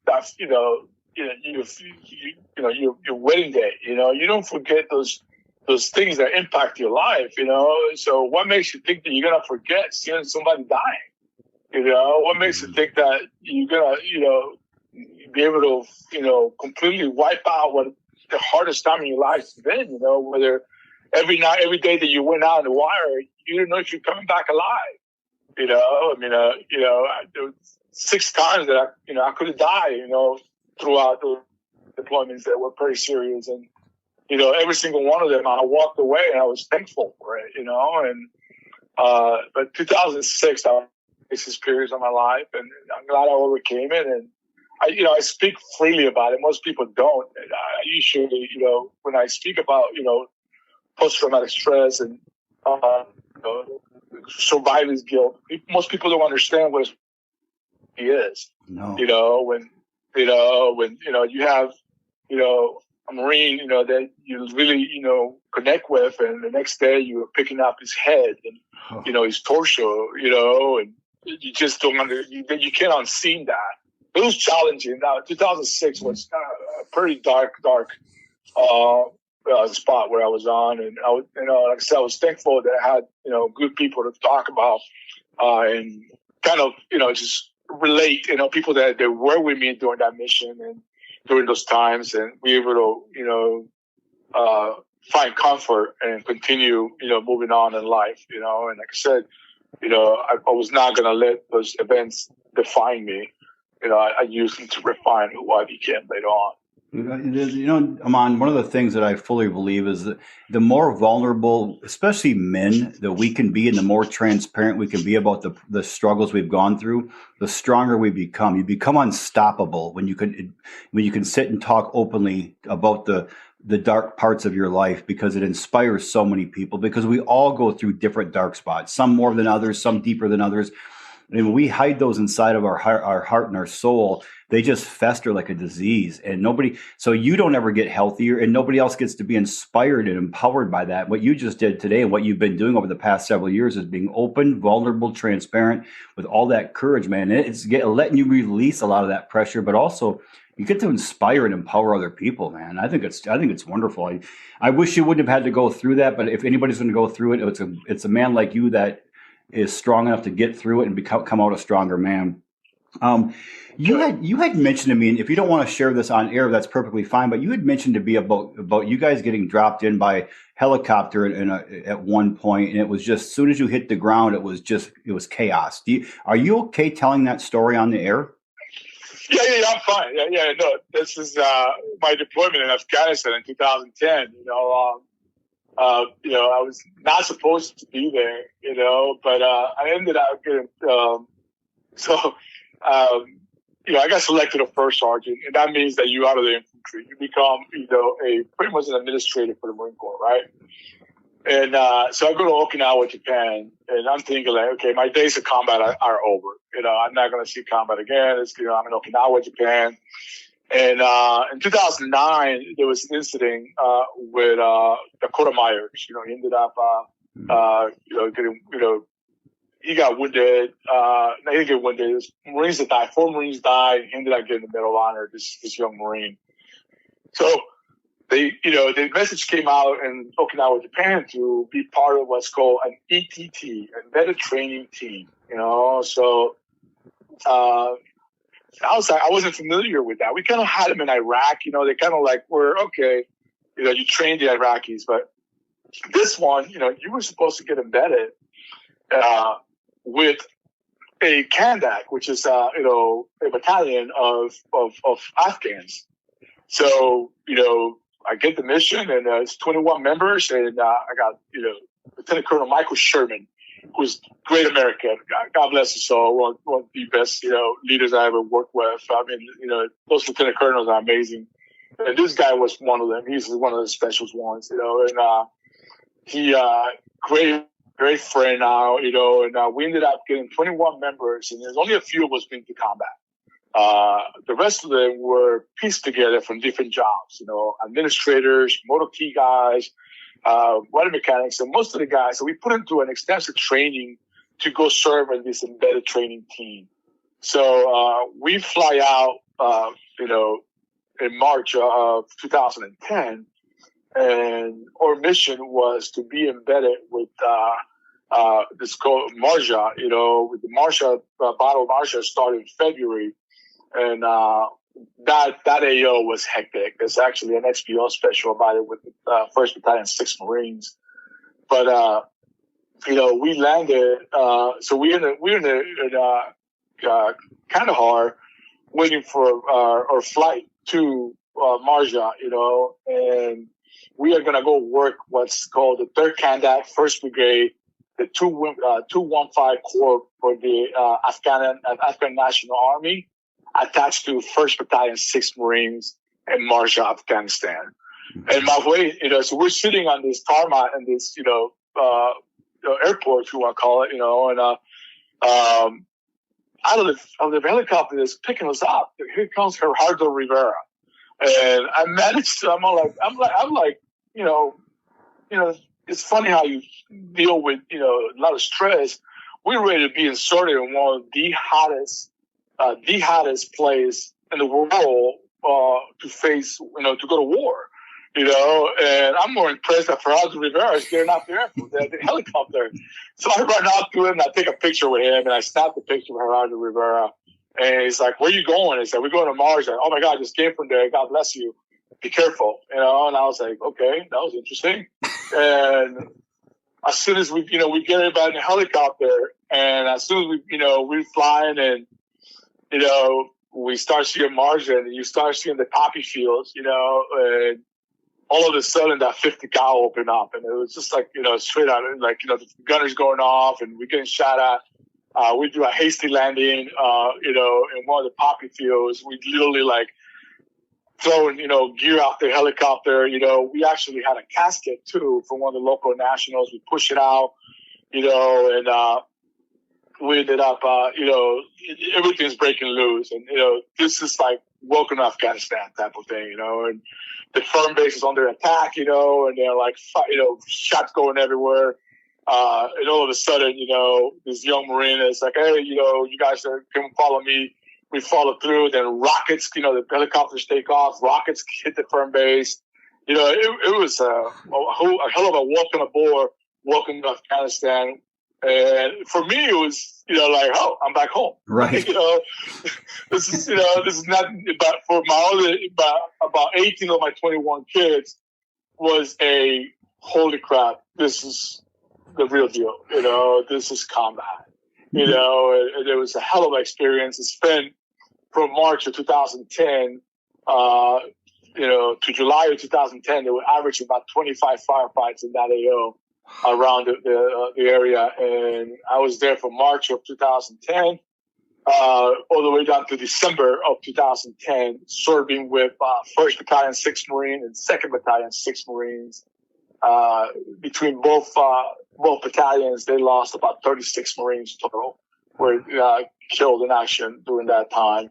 that, your wedding day, you don't forget those things that impact your life, So what makes you think that you're going to forget seeing somebody dying? What makes you think that you're going to, be able to, completely wipe out what the hardest time in your life has been, whether every night, every day that you went out in the wire, you didn't know if you're coming back alive. There was 6 times that I could have died, throughout the deployments that were pretty serious. And, every single one of them, I walked away and I was thankful for it, and, but 2006, this period of my life, and I'm glad I overcame it. And I speak freely about it. Most people don't. And I usually, when I speak about, post-traumatic stress and, survivor's guilt, most people don't understand what it is. No. When you have, a Marine, that you really, connect with, and the next day you're picking up his head and, his torso, and you just don't you can't unseen that. It was challenging. Now, 2006 was a pretty dark spot where I was on, and I was, like I said, I was thankful that I had, good people to talk about, and kind of, just relate, people that were with me during that mission and during those times, and be able to, find comfort and continue, moving on in life, and like I said, I was not going to let those events define me. I used them to refine who I became later on. Amman, one of the things that I fully believe is that the more vulnerable, especially men, that we can be, and the more transparent we can be about the struggles we've gone through, the stronger we become. You become unstoppable when you can sit and talk openly about the dark parts of your life, because it inspires so many people, because we all go through different dark spots, some more than others, some deeper than others. And when we hide those inside of our heart and our soul, they just fester like a disease. And so you don't ever get healthier, and nobody else gets to be inspired and empowered by that. What you just did today and what you've been doing over the past several years is being open, vulnerable, transparent with all that courage, man. It's letting you release a lot of that pressure, but also you get to inspire and empower other people, man. I think it's wonderful. I wish you wouldn't have had to go through that, but if anybody's going to go through it, it's a man like you that is strong enough to get through it and come out a stronger man. You had mentioned to me, and if you don't want to share this on air, that's perfectly fine. But you had mentioned to me about you guys getting dropped in by helicopter at one point, and it was just as soon as you hit the ground, it was chaos. Are you okay telling that story on the air? Yeah, I'm fine. Yeah, no, this is my deployment in Afghanistan in 2010. I was not supposed to be there, but I ended up getting, I got selected a first sergeant, and that means that you're out of the infantry. You become, pretty much an administrator for the Marine Corps, right? And so I go to Okinawa, Japan, and I'm thinking like, okay, my days of combat are over. I'm not going to see combat again. I'm in Okinawa, Japan. And in 2009, there was an incident with Dakota Myers. He ended up, getting, he got wounded. No, he didn't get wounded. There's Marines that died. 4 Marines died. He ended up getting the Medal of Honor, this young Marine. So the message came out in Okinawa, Japan to be part of what's called an ETT, Embedded Training Team. So I wasn't familiar with that. We kind of had them in Iraq. They kind of like were, okay, you train the Iraqis. But this one, you were supposed to get embedded with a Kandak, which is, a battalion of Afghans. So, I get the mission, and it's 21 members, and I got, Lieutenant Colonel Michael Sherman, who's great American. God bless his soul. One of the best, leaders I ever worked with. I mean, those lieutenant colonels are amazing. And this guy was one of them. He's one of the special ones, and he, great friend now, and we ended up getting 21 members, and there's only a few of us went to combat. The rest of them were pieced together from different jobs, administrators, motor key guys, water mechanics, and most of the guys. So we put them through an extensive training to go serve in this embedded training team. So we fly out, in March of 2010, and our mission was to be embedded with this called Marja. With the Marja Battle of Marja started in February, and that AO was hectic. It's actually an XPO special about it with the 1st Battalion, 6 Marines. But we landed. So we're in Kandahar, waiting for our flight to Marja. And we are gonna go work what's called the 3rd Kandak, 1st Brigade, the 215 Corps for the Afghan National Army, attached to 1st Battalion, 6 Marines in Marja, Afghanistan. And my way, so we're sitting on this tarmac in this, airport, if you want to call it, and out of the helicopter that's picking us up, here comes Gerardo Rivera, and I managed to. I'm like, it's funny how you deal with a lot of stress. We're ready to be inserted in one of the hottest place in the world to face, to go to war. And I'm more impressed that Gerardo Rivera is getting out the airport, the helicopter. So I run out to him and I take a picture with him, and I snap the picture with Gerardo Rivera. And he's like, "Where are you going?" He said, "We're going to Mars." Oh my God, I just came from there. God bless you. Be careful. And I was like, okay, that was interesting. And as soon as we get everybody in the helicopter, and as soon as we're flying, and, we start seeing Mars, and you start seeing the poppy fields, and all of a sudden that 50 cal opened up, and it was just like, straight out, like, the gunners going off, and we're getting shot at. We do a hasty landing, in one of the poppy fields. We literally like throwing, gear out the helicopter. We actually had a casket too from one of the local nationals. We push it out, and we ended up, everything's breaking loose. And, this is like welcome to Afghanistan type of thing, and the firm base is under attack, and they're like, shots going everywhere. And all of a sudden, this young Marine is like, hey, you guys can follow me. We follow through. Then rockets, the helicopters take off. Rockets hit the firm base. It was a hell of a welcome aboard, welcome to Afghanistan. And for me, it was, like, oh, I'm back home. Right. This is not about for my other, about 18 of my 21 kids was a holy crap. This is the real deal. This is combat. And it was a hell of an experience. It spent from March of 2010, to July of 2010, they would average about 25 firefights in that AO around the area. And I was there from March of 2010, all the way down to December of 2010, serving with 1st Battalion, 6th Marine and 2nd Battalion, 6th Marines. Between both battalions, they lost about 36 Marines total, were killed in action during that time,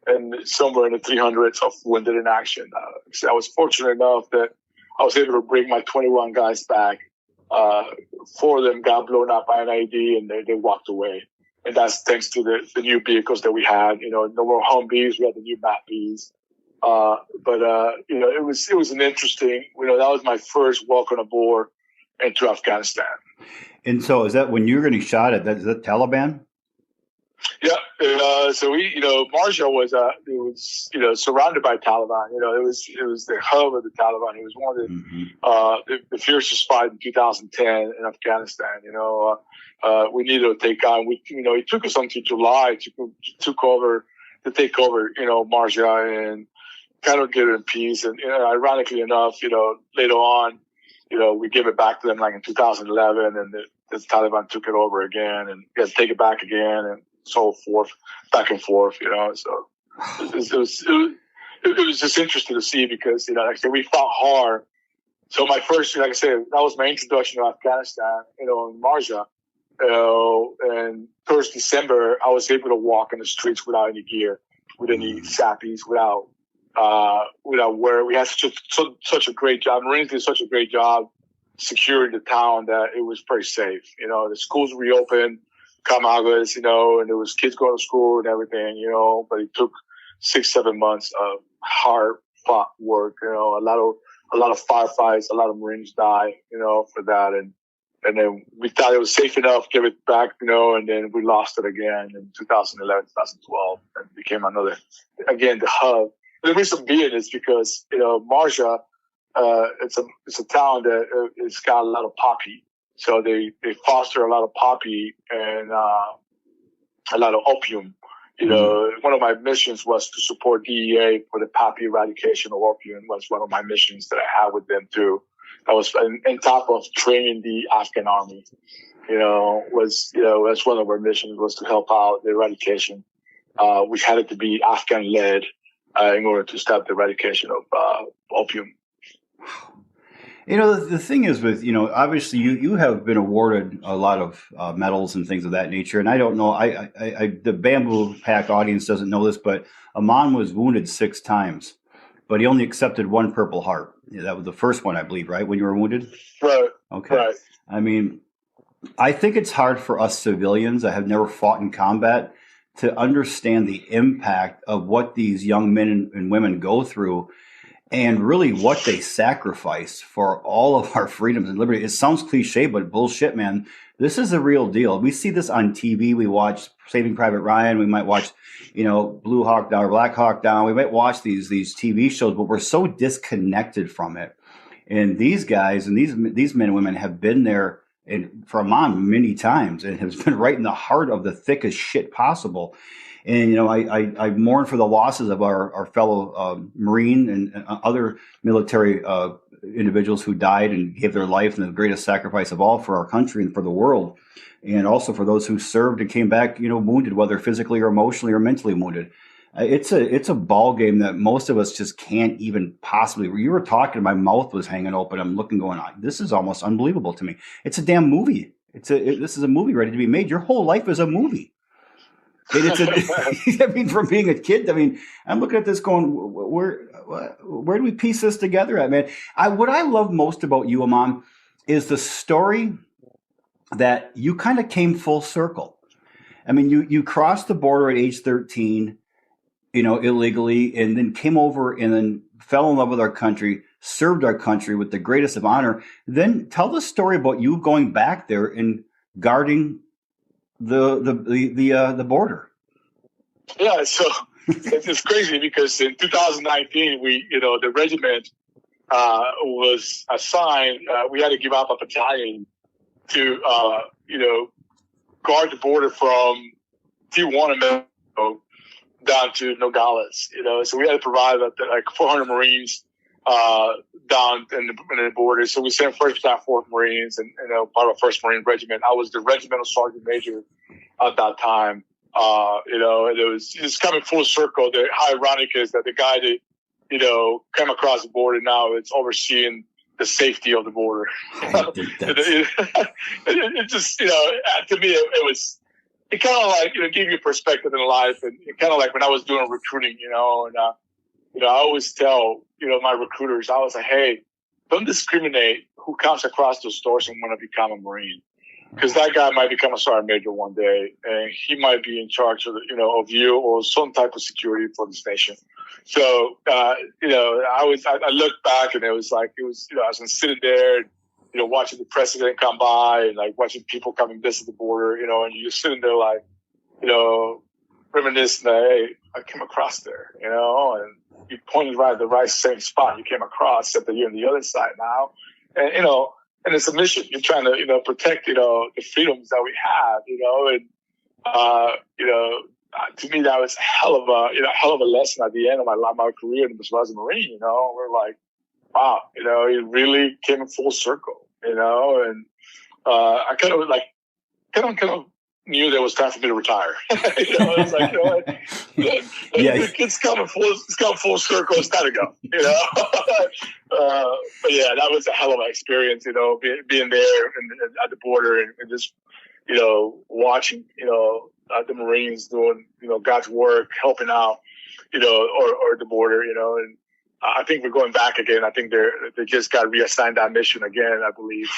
and somewhere in the 300s of wounded in action. So I was fortunate enough that I was able to bring my 21 guys back. 4 of them got blown up by an IED, and they walked away. And that's thanks to the new vehicles that we had. No more Humvees, we had the new MAPVs. It was an interesting, that was my first welcome aboard into Afghanistan. And so is that when you were getting shot at, is that Taliban? Yeah. So we, Marshall was, surrounded by Taliban. It was the hub of the Taliban. It was one of the fiercest fight in 2010 in Afghanistan. We needed to take on, it took us until July to take over, Marja and kind of get it in peace. And, ironically enough, later on, we gave it back to them like in 2011, and the Taliban took it over again, and we had to take it back again, and so forth, back and forth, So it was just interesting to see because, like I said, we fought hard. So my first, like I said, that was my introduction to Afghanistan, in Marja. And first December, I was able to walk in the streets without any gear, with any sappies, without where we had such a great job. Marines did such a great job securing the town that it was pretty safe. The schools reopened, Kamagas, and there was kids going to school and everything, but it took 6-7 months of hard fought work, a lot of firefights, a lot of Marines died, for that. And then we thought it was safe enough, give it back, and then we lost it again in 2011, 2012, and became the hub. The reason being is because, Marja, it's a town that it's got a lot of poppy. So they foster a lot of poppy and a lot of opium. One of my missions was to support DEA for the poppy eradication of opium. Was one of my missions that I had with them too. That was on top of training the Afghan army. That's one of our missions was to help out the eradication. We had it to be Afghan led in order to stop the eradication of opium. The thing is with, obviously you have been awarded a lot of medals and things of that nature. And I don't know, the Bamboo Pack audience doesn't know this, but Amman was wounded 6 times, but he only accepted 1 Purple Heart. Yeah, that was the first one, I believe, right? When you were wounded? Right. Okay. Right. I mean, I think it's hard for us civilians that have never fought in combat to understand the impact of what these young men and women go through and really what they sacrifice for all of our freedoms and liberty. It sounds cliche, but bullshit, man. This is a real deal. We see this on TV. We watch Saving Private Ryan. We might watch, Blue Hawk Down or Black Hawk Down. We might watch these TV shows, but we're so disconnected from it. And these guys and these men and women have been there for Amman many times and has been right in the heart of the thickest shit possible. And, I mourn for the losses of our fellow Marine and other military individuals who died and gave their life and the greatest sacrifice of all for our country and for the world. And also for those who served and came back, wounded, whether physically or emotionally or mentally wounded. It's a ball game that most of us just can't even possibly. You were talking, my mouth was hanging open. I'm looking, going on. This is almost unbelievable to me. It's a damn movie. this is a movie ready to be made. Your whole life is a movie. And I mean, from being a kid, I mean, I'm looking at this going, where do we piece this together at, man? What I love most about you, Amman, is the story that you kind of came full circle. I mean, you crossed the border at age 13, illegally, and then came over and then fell in love with our country, served our country with the greatest of honor. Then tell the story about you going back there and guarding the border. Yeah, so it's crazy because in 2019 the regiment was assigned. We had to give up a battalion to guard the border from Tijuana, Mexico, down to Nogales. So we had to provide like 400 Marines down in the border. So we sent 1st Battalion, 4th Marines, and part of our 1st Marine Regiment. I was the regimental sergeant major at that time. And it was just coming full circle. How ironic is that the guy that came across the border now is overseeing the safety of the border. It just to me it kind of like gave you perspective in life, and kind of like when I was doing recruiting, and I always tell my recruiters, I was like, hey, don't discriminate who comes across those doors and want to become a Marine, because that guy might become a sergeant major one day, and he might be in charge of of you or some type of security for this nation. So I look back and it was I was sitting there, watching the president come by and like watching people come and visit the border, and you're sitting there like, reminiscing that, hey, I came across there, and you pointed right at the right same spot you came across, except that you're on the other side now. And, and it's a mission. You're trying to, protect, the freedoms that we have, to me, that was a hell of a lesson at the end of my career as a Marine, We're like, wow, it really came in full circle, and I kind of knew there was time for me to retire. It's like, it's coming full circle. It's time to go. But yeah, that was a hell of an experience. Being there at the border and just watching the Marines doing God's work, helping out or the border. And I think we're going back again. I think they just got reassigned that mission again, I believe,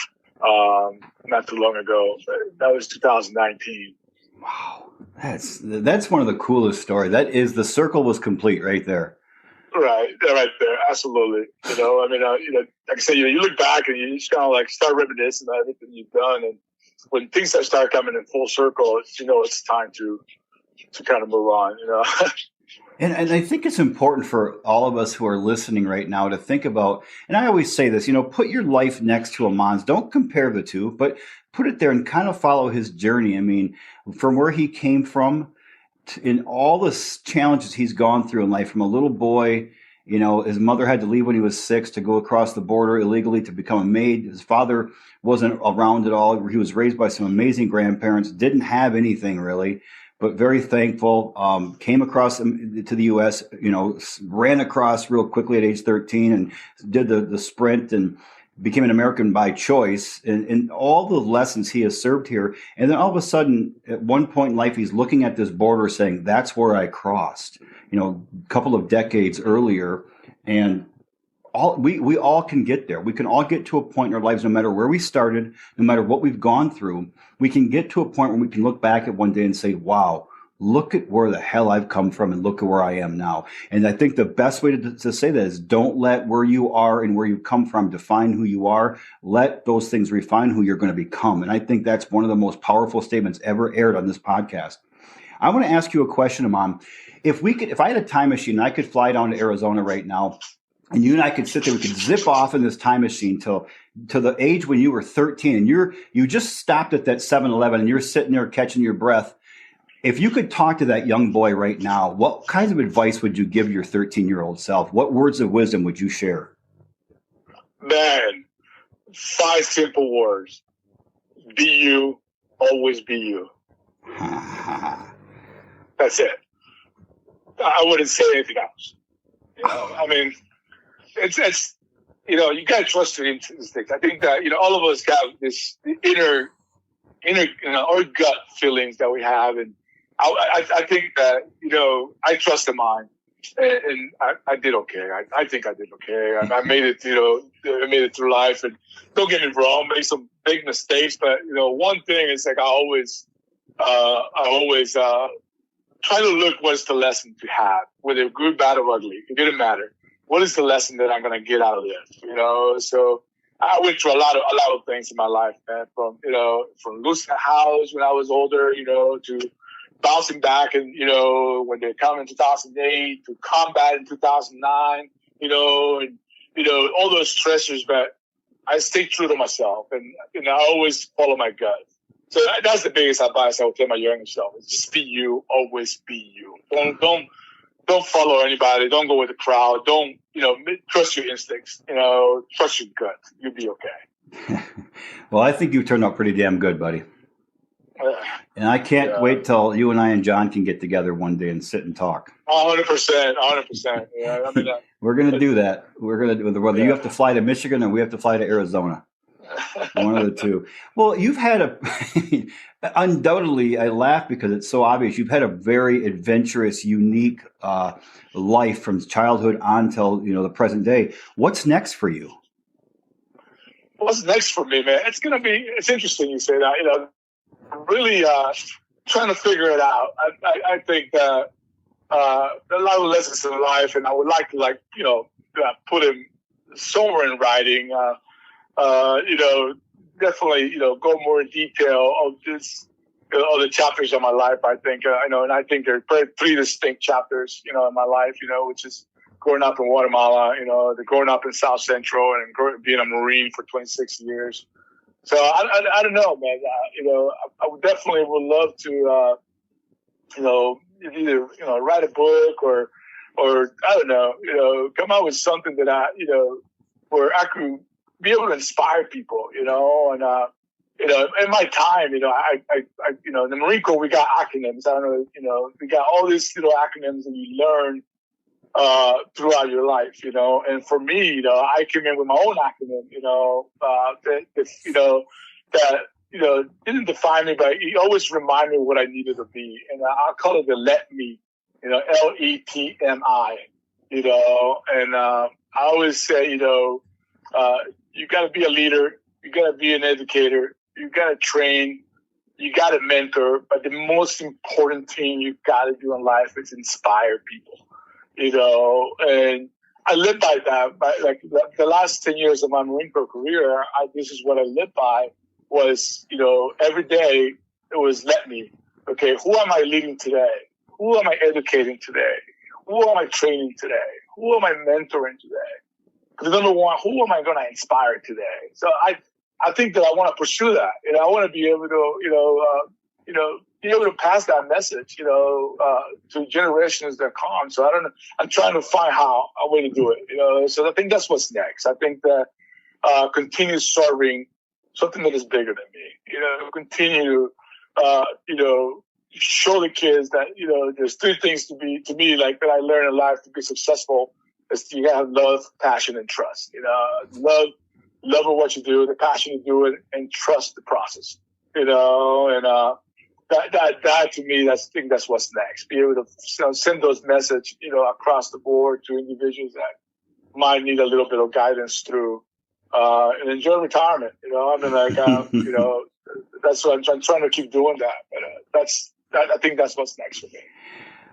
not too long ago. That was 2019. Wow, that's one of the coolest stories. That is, the circle was complete right there. Right there, absolutely. Like I said, you look back and you just kind of like start reminiscing about everything you've done, and when things start coming in full circle, it's time to kind of move on. And I think it's important for all of us who are listening right now to think about, and I always say this, put your life next to Amman's. Don't compare the two, but put it there and kind of follow his journey. I mean, from where he came from in all the challenges he's gone through in life, from a little boy, his mother had to leave when he was 6 to go across the border illegally to become a maid. His father wasn't around at all. He was raised by some amazing grandparents, didn't have anything really, but very thankful. Came across to the U.S., ran across real quickly at age 13 and did the sprint and became an American by choice, and all the lessons he has served here. And then all of a sudden, at one point in life, he's looking at this border saying, that's where I crossed, a couple of decades earlier. And we all can get there. We can all get to a point in our lives, no matter where we started, no matter what we've gone through, we can get to a point where we can look back at one day and say, wow, look at where the hell I've come from and look at where I am now. And I think the best way to say that is, don't let where you are and where you come from define who you are. Let those things refine who you're going to become. And I think that's one of the most powerful statements ever aired on this podcast. I want to ask you a question, Amman. If I had a time machine and I could fly down to Arizona right now, and you and I could sit there, we could zip off in this time machine to the age when you were 13, and you just stopped at that 7-Eleven and you're sitting there catching your breath. If you could talk to that young boy right now, what kinds of advice would you give your 13-year-old self? What words of wisdom would you share? Man, 5 simple words. Be you, always be you. That's it. I wouldn't say anything else. I mean, it's you got to trust your instincts. I think that, all of us have this inner our gut feelings that we have. And I think that, I trust the mind. And I did okay. I think I did okay. I made it, I made it through life. And don't get me wrong, made some big mistakes. But, one thing is like I always try to look what's the lesson to have, whether good, bad, or ugly. It didn't matter. What is the lesson that I'm going to get out of this? So I went through a lot of things in my life, man, from losing a house when I was older, to bouncing back and, when they come in 2008, to combat in 2009, and, all those stressors, but I stayed true to myself and, I always follow my gut. So that's the biggest advice I would tell my younger self. Is just be you, always be you. Don't follow anybody. Don't go with the crowd. Don't, trust your instincts. Trust your gut. You'll be okay. Well, I think you turned out pretty damn good, buddy. And I can't wait till you and I and John can get together one day and sit and talk. 100%. Yeah, we're going to do that. We're going to do whether you have to fly to Michigan or we have to fly to Arizona. One of the two. Well, you've had undoubtedly, I laugh because it's so obvious. You've had a very adventurous, unique life from childhood on till, the present day. What's next for you? What's next for me, man? It's interesting you say that. I'm really trying to figure it out. I think that there are a lot of lessons in life, and I would like to, put them somewhere in writing. Definitely, go more in detail of this, other chapters of my life. I think, and I think there are 3 distinct chapters, in my life, which is growing up in Guatemala, the growing up in South Central and being a Marine for 26 years. So I don't know, man. I would definitely love to, either, write a book or I don't know, come out with something that where I could be able to inspire people, and, in my time, I in the Marine Corps, we got acronyms. I don't know, we got all these little acronyms that you learn, throughout your life, and for me, I came in with my own acronym, that didn't define me, but it always reminded me what I needed to be. And I call it the let me, LETMI, and, I always say, you got to be a leader. You got to be an educator. You got to train. You got to mentor. But the most important thing you got to do in life is inspire people, and I live by that. But like the last 10 years of my Marine Corps career, this is what I lived by was, every day it was let me. Okay, who am I leading today? Who am I educating today? Who am I training today? Who am I mentoring today? Because number one, who am I going to inspire today? So I think that I want to pursue that. I want to be able to, be able to pass that message, to generations that come. So I'm trying to find a way to do it, So I think that's what's next. I think that continue serving something that is bigger than me, continue, show the kids that, there's 3 things to me, like that I learned in life to be successful. Is you gotta have love, passion, and trust. Love of what you do, the passion to do it, and trust the process. And that to me, I think that's what's next. Be able to send those messages, across the board to individuals that might need a little bit of guidance through, and enjoy retirement. That's what I'm trying to keep doing that. But I think that's what's next for me.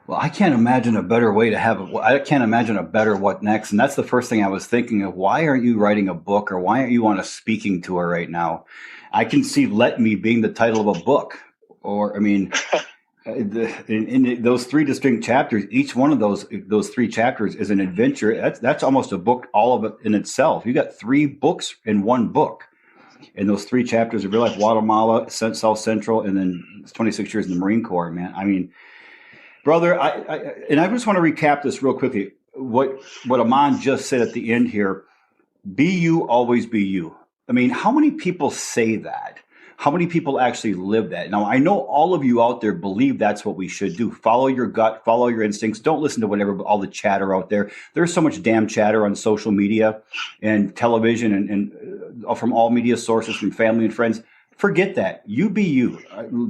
Well, I can't imagine a better way to have it. I can't imagine a better what next. And that's the first thing I was thinking of. Why aren't you writing a book, or why aren't you on a speaking tour right now? I can see Let Me being the title of a book. Or, in those 3 distinct chapters, each one of those 3 chapters is an adventure. That's almost a book, all of it in itself. You got 3 books in one book. And those 3 chapters of real life, Guatemala, South Central, and then 26 years in the Marine Corps, man. Brother, I just want to recap this real quickly. What Amman just said at the end here, be you, always be you. How many people say that? How many people actually live that? Now, I know all of you out there believe that's what we should do. Follow your gut, follow your instincts. Don't listen to all the chatter out there. There's so much damn chatter on social media and television and from all media sources, from family and friends. Forget that. You be you.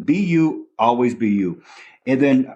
Be you. Always be you. And then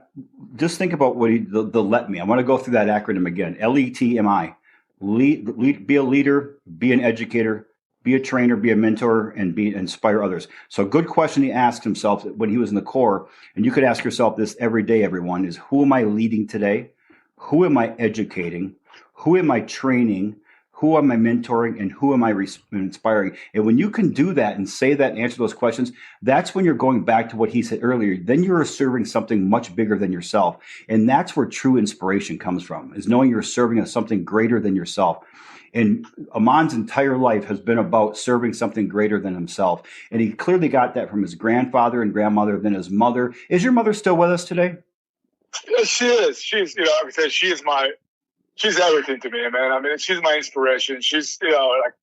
just think about what the let me. I want to go through that acronym again. LETMI. Be a leader. Be an educator. Be a trainer. Be a mentor, and inspire others. So, a good question he asked himself when he was in the Corps, and you could ask yourself this every day. Everyone is: who am I leading today? Who am I educating? Who am I training? Who am I mentoring, and who am I inspiring? And when you can do that and say that and answer those questions, that's when you're going back to what he said earlier. Then you're serving something much bigger than yourself. And that's where true inspiration comes from, is knowing you're serving something greater than yourself. And Amman's entire life has been about serving something greater than himself. And he clearly got that from his grandfather and grandmother, then his mother. Is your mother still with us today? Yeah, she is. She's, like I said, she's everything to me, man. I mean, she's my inspiration. She's, like,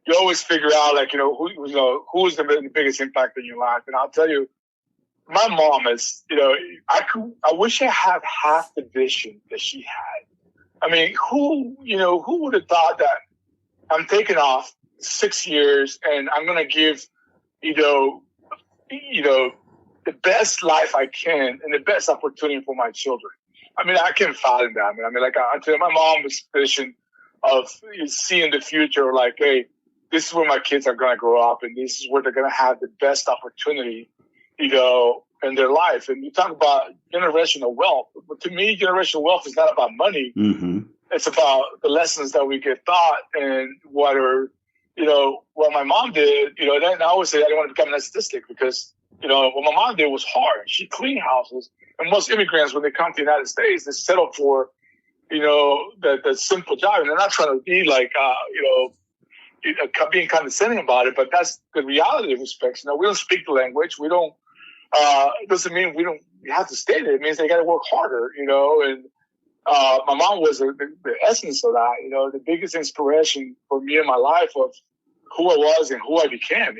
you always figure out, like, who's the biggest impact in your life. And I'll tell you, my mom is, I wish I had half the vision that she had. I mean, who would have thought that I'm taking off 6 years and I'm going to give, the best life I can and the best opportunity for my children. I mean, I can't fathom that. I mean, like I tell you, my mom was vision of seeing the future, like, hey, this is where my kids are going to grow up, and this is where they're going to have the best opportunity, in their life. And you talk about generational wealth, but to me, generational wealth is not about money. Mm-hmm. It's about the lessons that we get taught, and what my mom did. Then I always say I don't want to become an statistic, because what my mom did was hard. She cleaned houses. And most immigrants, when they come to the United States, they settle for, the simple job. And they're not trying to be like, being condescending about it, but that's the reality of respects. We don't speak the language. We don't, it doesn't mean we have to stay there. It means they got to work harder, and, my mom was the essence of that, the biggest inspiration for me in my life of who I was and who I became,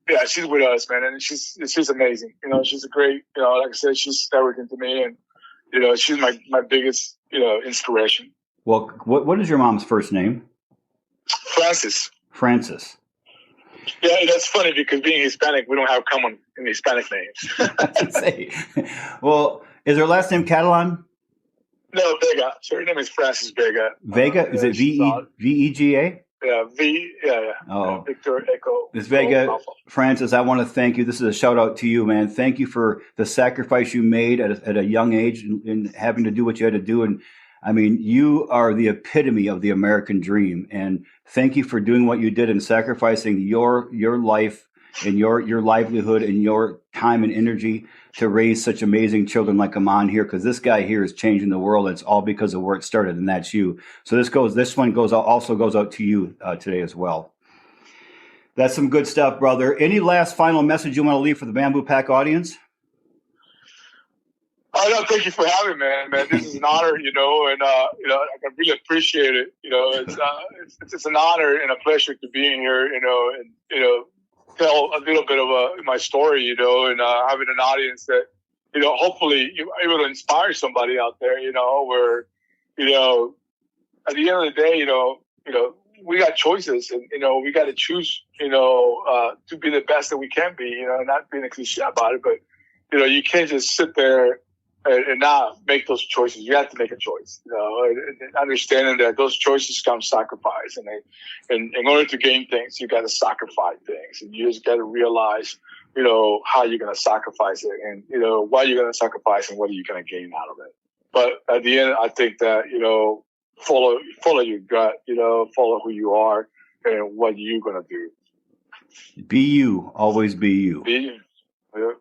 yeah, she's with us, man, and she's amazing. She's a great, like I said, she's everything to me, and she's my biggest, inspiration. Well, what is your mom's first name? Francis. Francis. Yeah, that's funny, because being Hispanic, we don't have common in Hispanic names. Well, is her last name Catalan? No, Vega. So her name is Francis Vega. Vega? Is it Vega? Yeah, yeah. Oh, Victor Echo. Miss Vega, Francis, I want to thank you. This is a shout out to you, man. Thank you for the sacrifice you made at a young age and having to do what you had to do. And I mean, you are the epitome of the American dream. And thank you for doing what you did and sacrificing your life and your livelihood and your time and energy to raise such amazing children like Amman here, because this guy here is changing the world. It's all because of where it started, and that's you. So this one also goes out to you today as well. That's some good stuff, brother. Any last final message you want to leave for the Bamboo Pack audience? No, thank you for having me, man. This is an honor, and I really appreciate it. It's an honor and a pleasure to be in here, and tell a little bit of my story, and having an audience that, hopefully you're able to inspire somebody out there, where, at the end of the day, we got choices, and, we got to choose, to be the best that we can be, not being a cliche about it, but, you can't just sit there and not make those choices. You have to make a choice, and understanding that those choices come sacrifice. And in order to gain things, you got to sacrifice things. And you just got to realize, how you're going to sacrifice it, and, why you're going to sacrifice, and what are you going to gain out of it. But at the end, I think that, follow your gut, follow who you are and what you're going to do. Be you. Always be you. Be you. Yeah.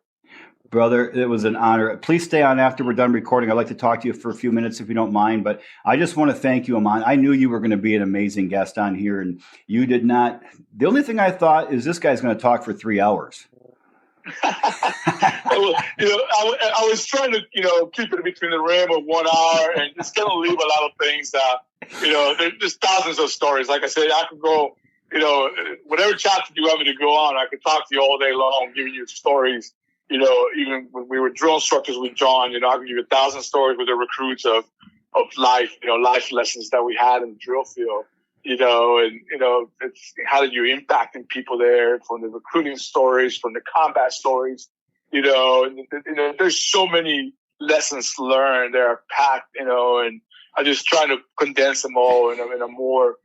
Brother, it was an honor. Please stay on after we're done recording. I'd like to talk to you for a few minutes if you don't mind. But I just want to thank you, Amman. I knew you were going to be an amazing guest on here, and you did not. The only thing I thought is this guy's going to talk for 3 hours. I was trying to, keep it between the realm of 1 hour and just kind of leave a lot of things that, there's thousands of stories. Like I said, I could go, whatever chapter you want me to go on, I could talk to you all day long, giving you stories. Even when we were drill instructors with John, I could give you 1,000 stories with the recruits of life, life lessons that we had in the drill field, it's how did you impacting people there, from the recruiting stories, from the combat stories, there's so many lessons learned that are packed, and I'm just trying to condense them all in a more,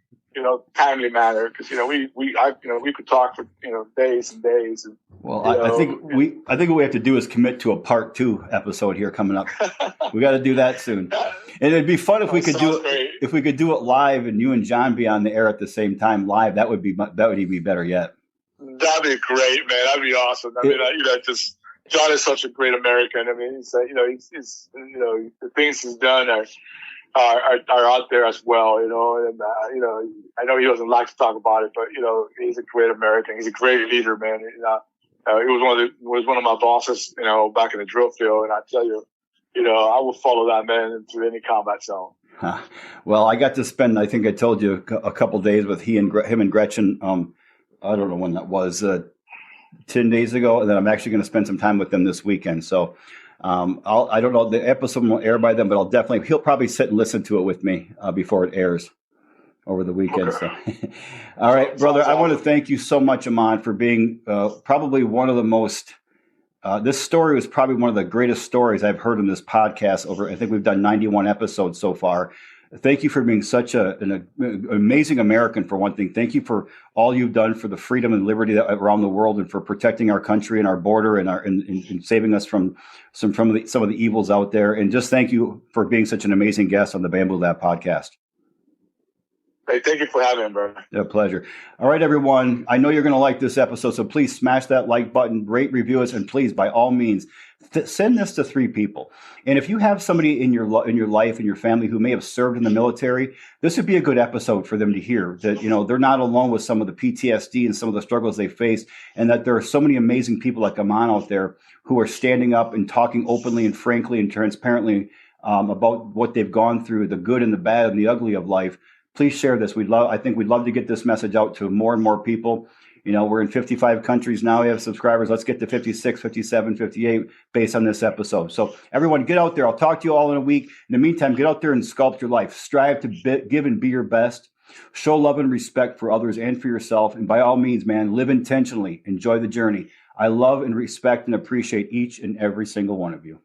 timely manner, because we could talk for days and days. And, well, I think what we have to do is commit to a part 2 episode here coming up. We got to do that soon, and it'd be fun if we could do it. Great. If we could do it live, and you and John be on the air at the same time live, that would even be better yet. That'd be great, man. That'd be awesome. I mean, John is such a great American. I mean, he's the things he's done are out there as well, and I know he doesn't like to talk about it, but he's a great American. He's a great leader, man. He was one of my bosses, back in the drill field, and I tell you, I will follow that man into any combat zone. Well, I got to spend, I think I told you, a couple of days with him and Gretchen. I don't know when that was, 10 days ago, and then I'm actually going to spend some time with them this weekend. So I don't know, the episode won't air by then, but he'll probably sit and listen to it with me before it airs over the weekend. Okay. So, all right, brother, I want to thank you so much, Amman, for being probably one of the most, this story was probably one of the greatest stories I've heard in this podcast I think we've done 91 episodes so far. Thank you for being such an amazing American, for one thing. Thank you for all you've done for the freedom and liberty around the world, and for protecting our country and our border, and saving us from some of the evils out there. And just thank you for being such an amazing guest on the Bamboo Lab podcast. Hey, thank you for having me, bro. A pleasure. All right, everyone. I know you're going to like this episode, so please smash that like button, rate, review us, and please, by all means, send this to 3 people. And if you have somebody in your life, in your family, who may have served in the military, this would be a good episode for them to hear, that they're not alone with some of the PTSD and some of the struggles they face, and that there are so many amazing people like Amman out there who are standing up and talking openly and frankly and transparently about what they've gone through, the good and the bad and the ugly of life. Please share this. I think we'd love to get this message out to more and more people. We're in 55 countries now. We have subscribers. Let's get to 56, 57, 58 based on this episode. So everyone, get out there. I'll talk to you all in a week. In the meantime, get out there and sculpt your life. Strive to give and be your best. Show love and respect for others and for yourself. And by all means, man, live intentionally. Enjoy the journey. I love and respect and appreciate each and every single one of you.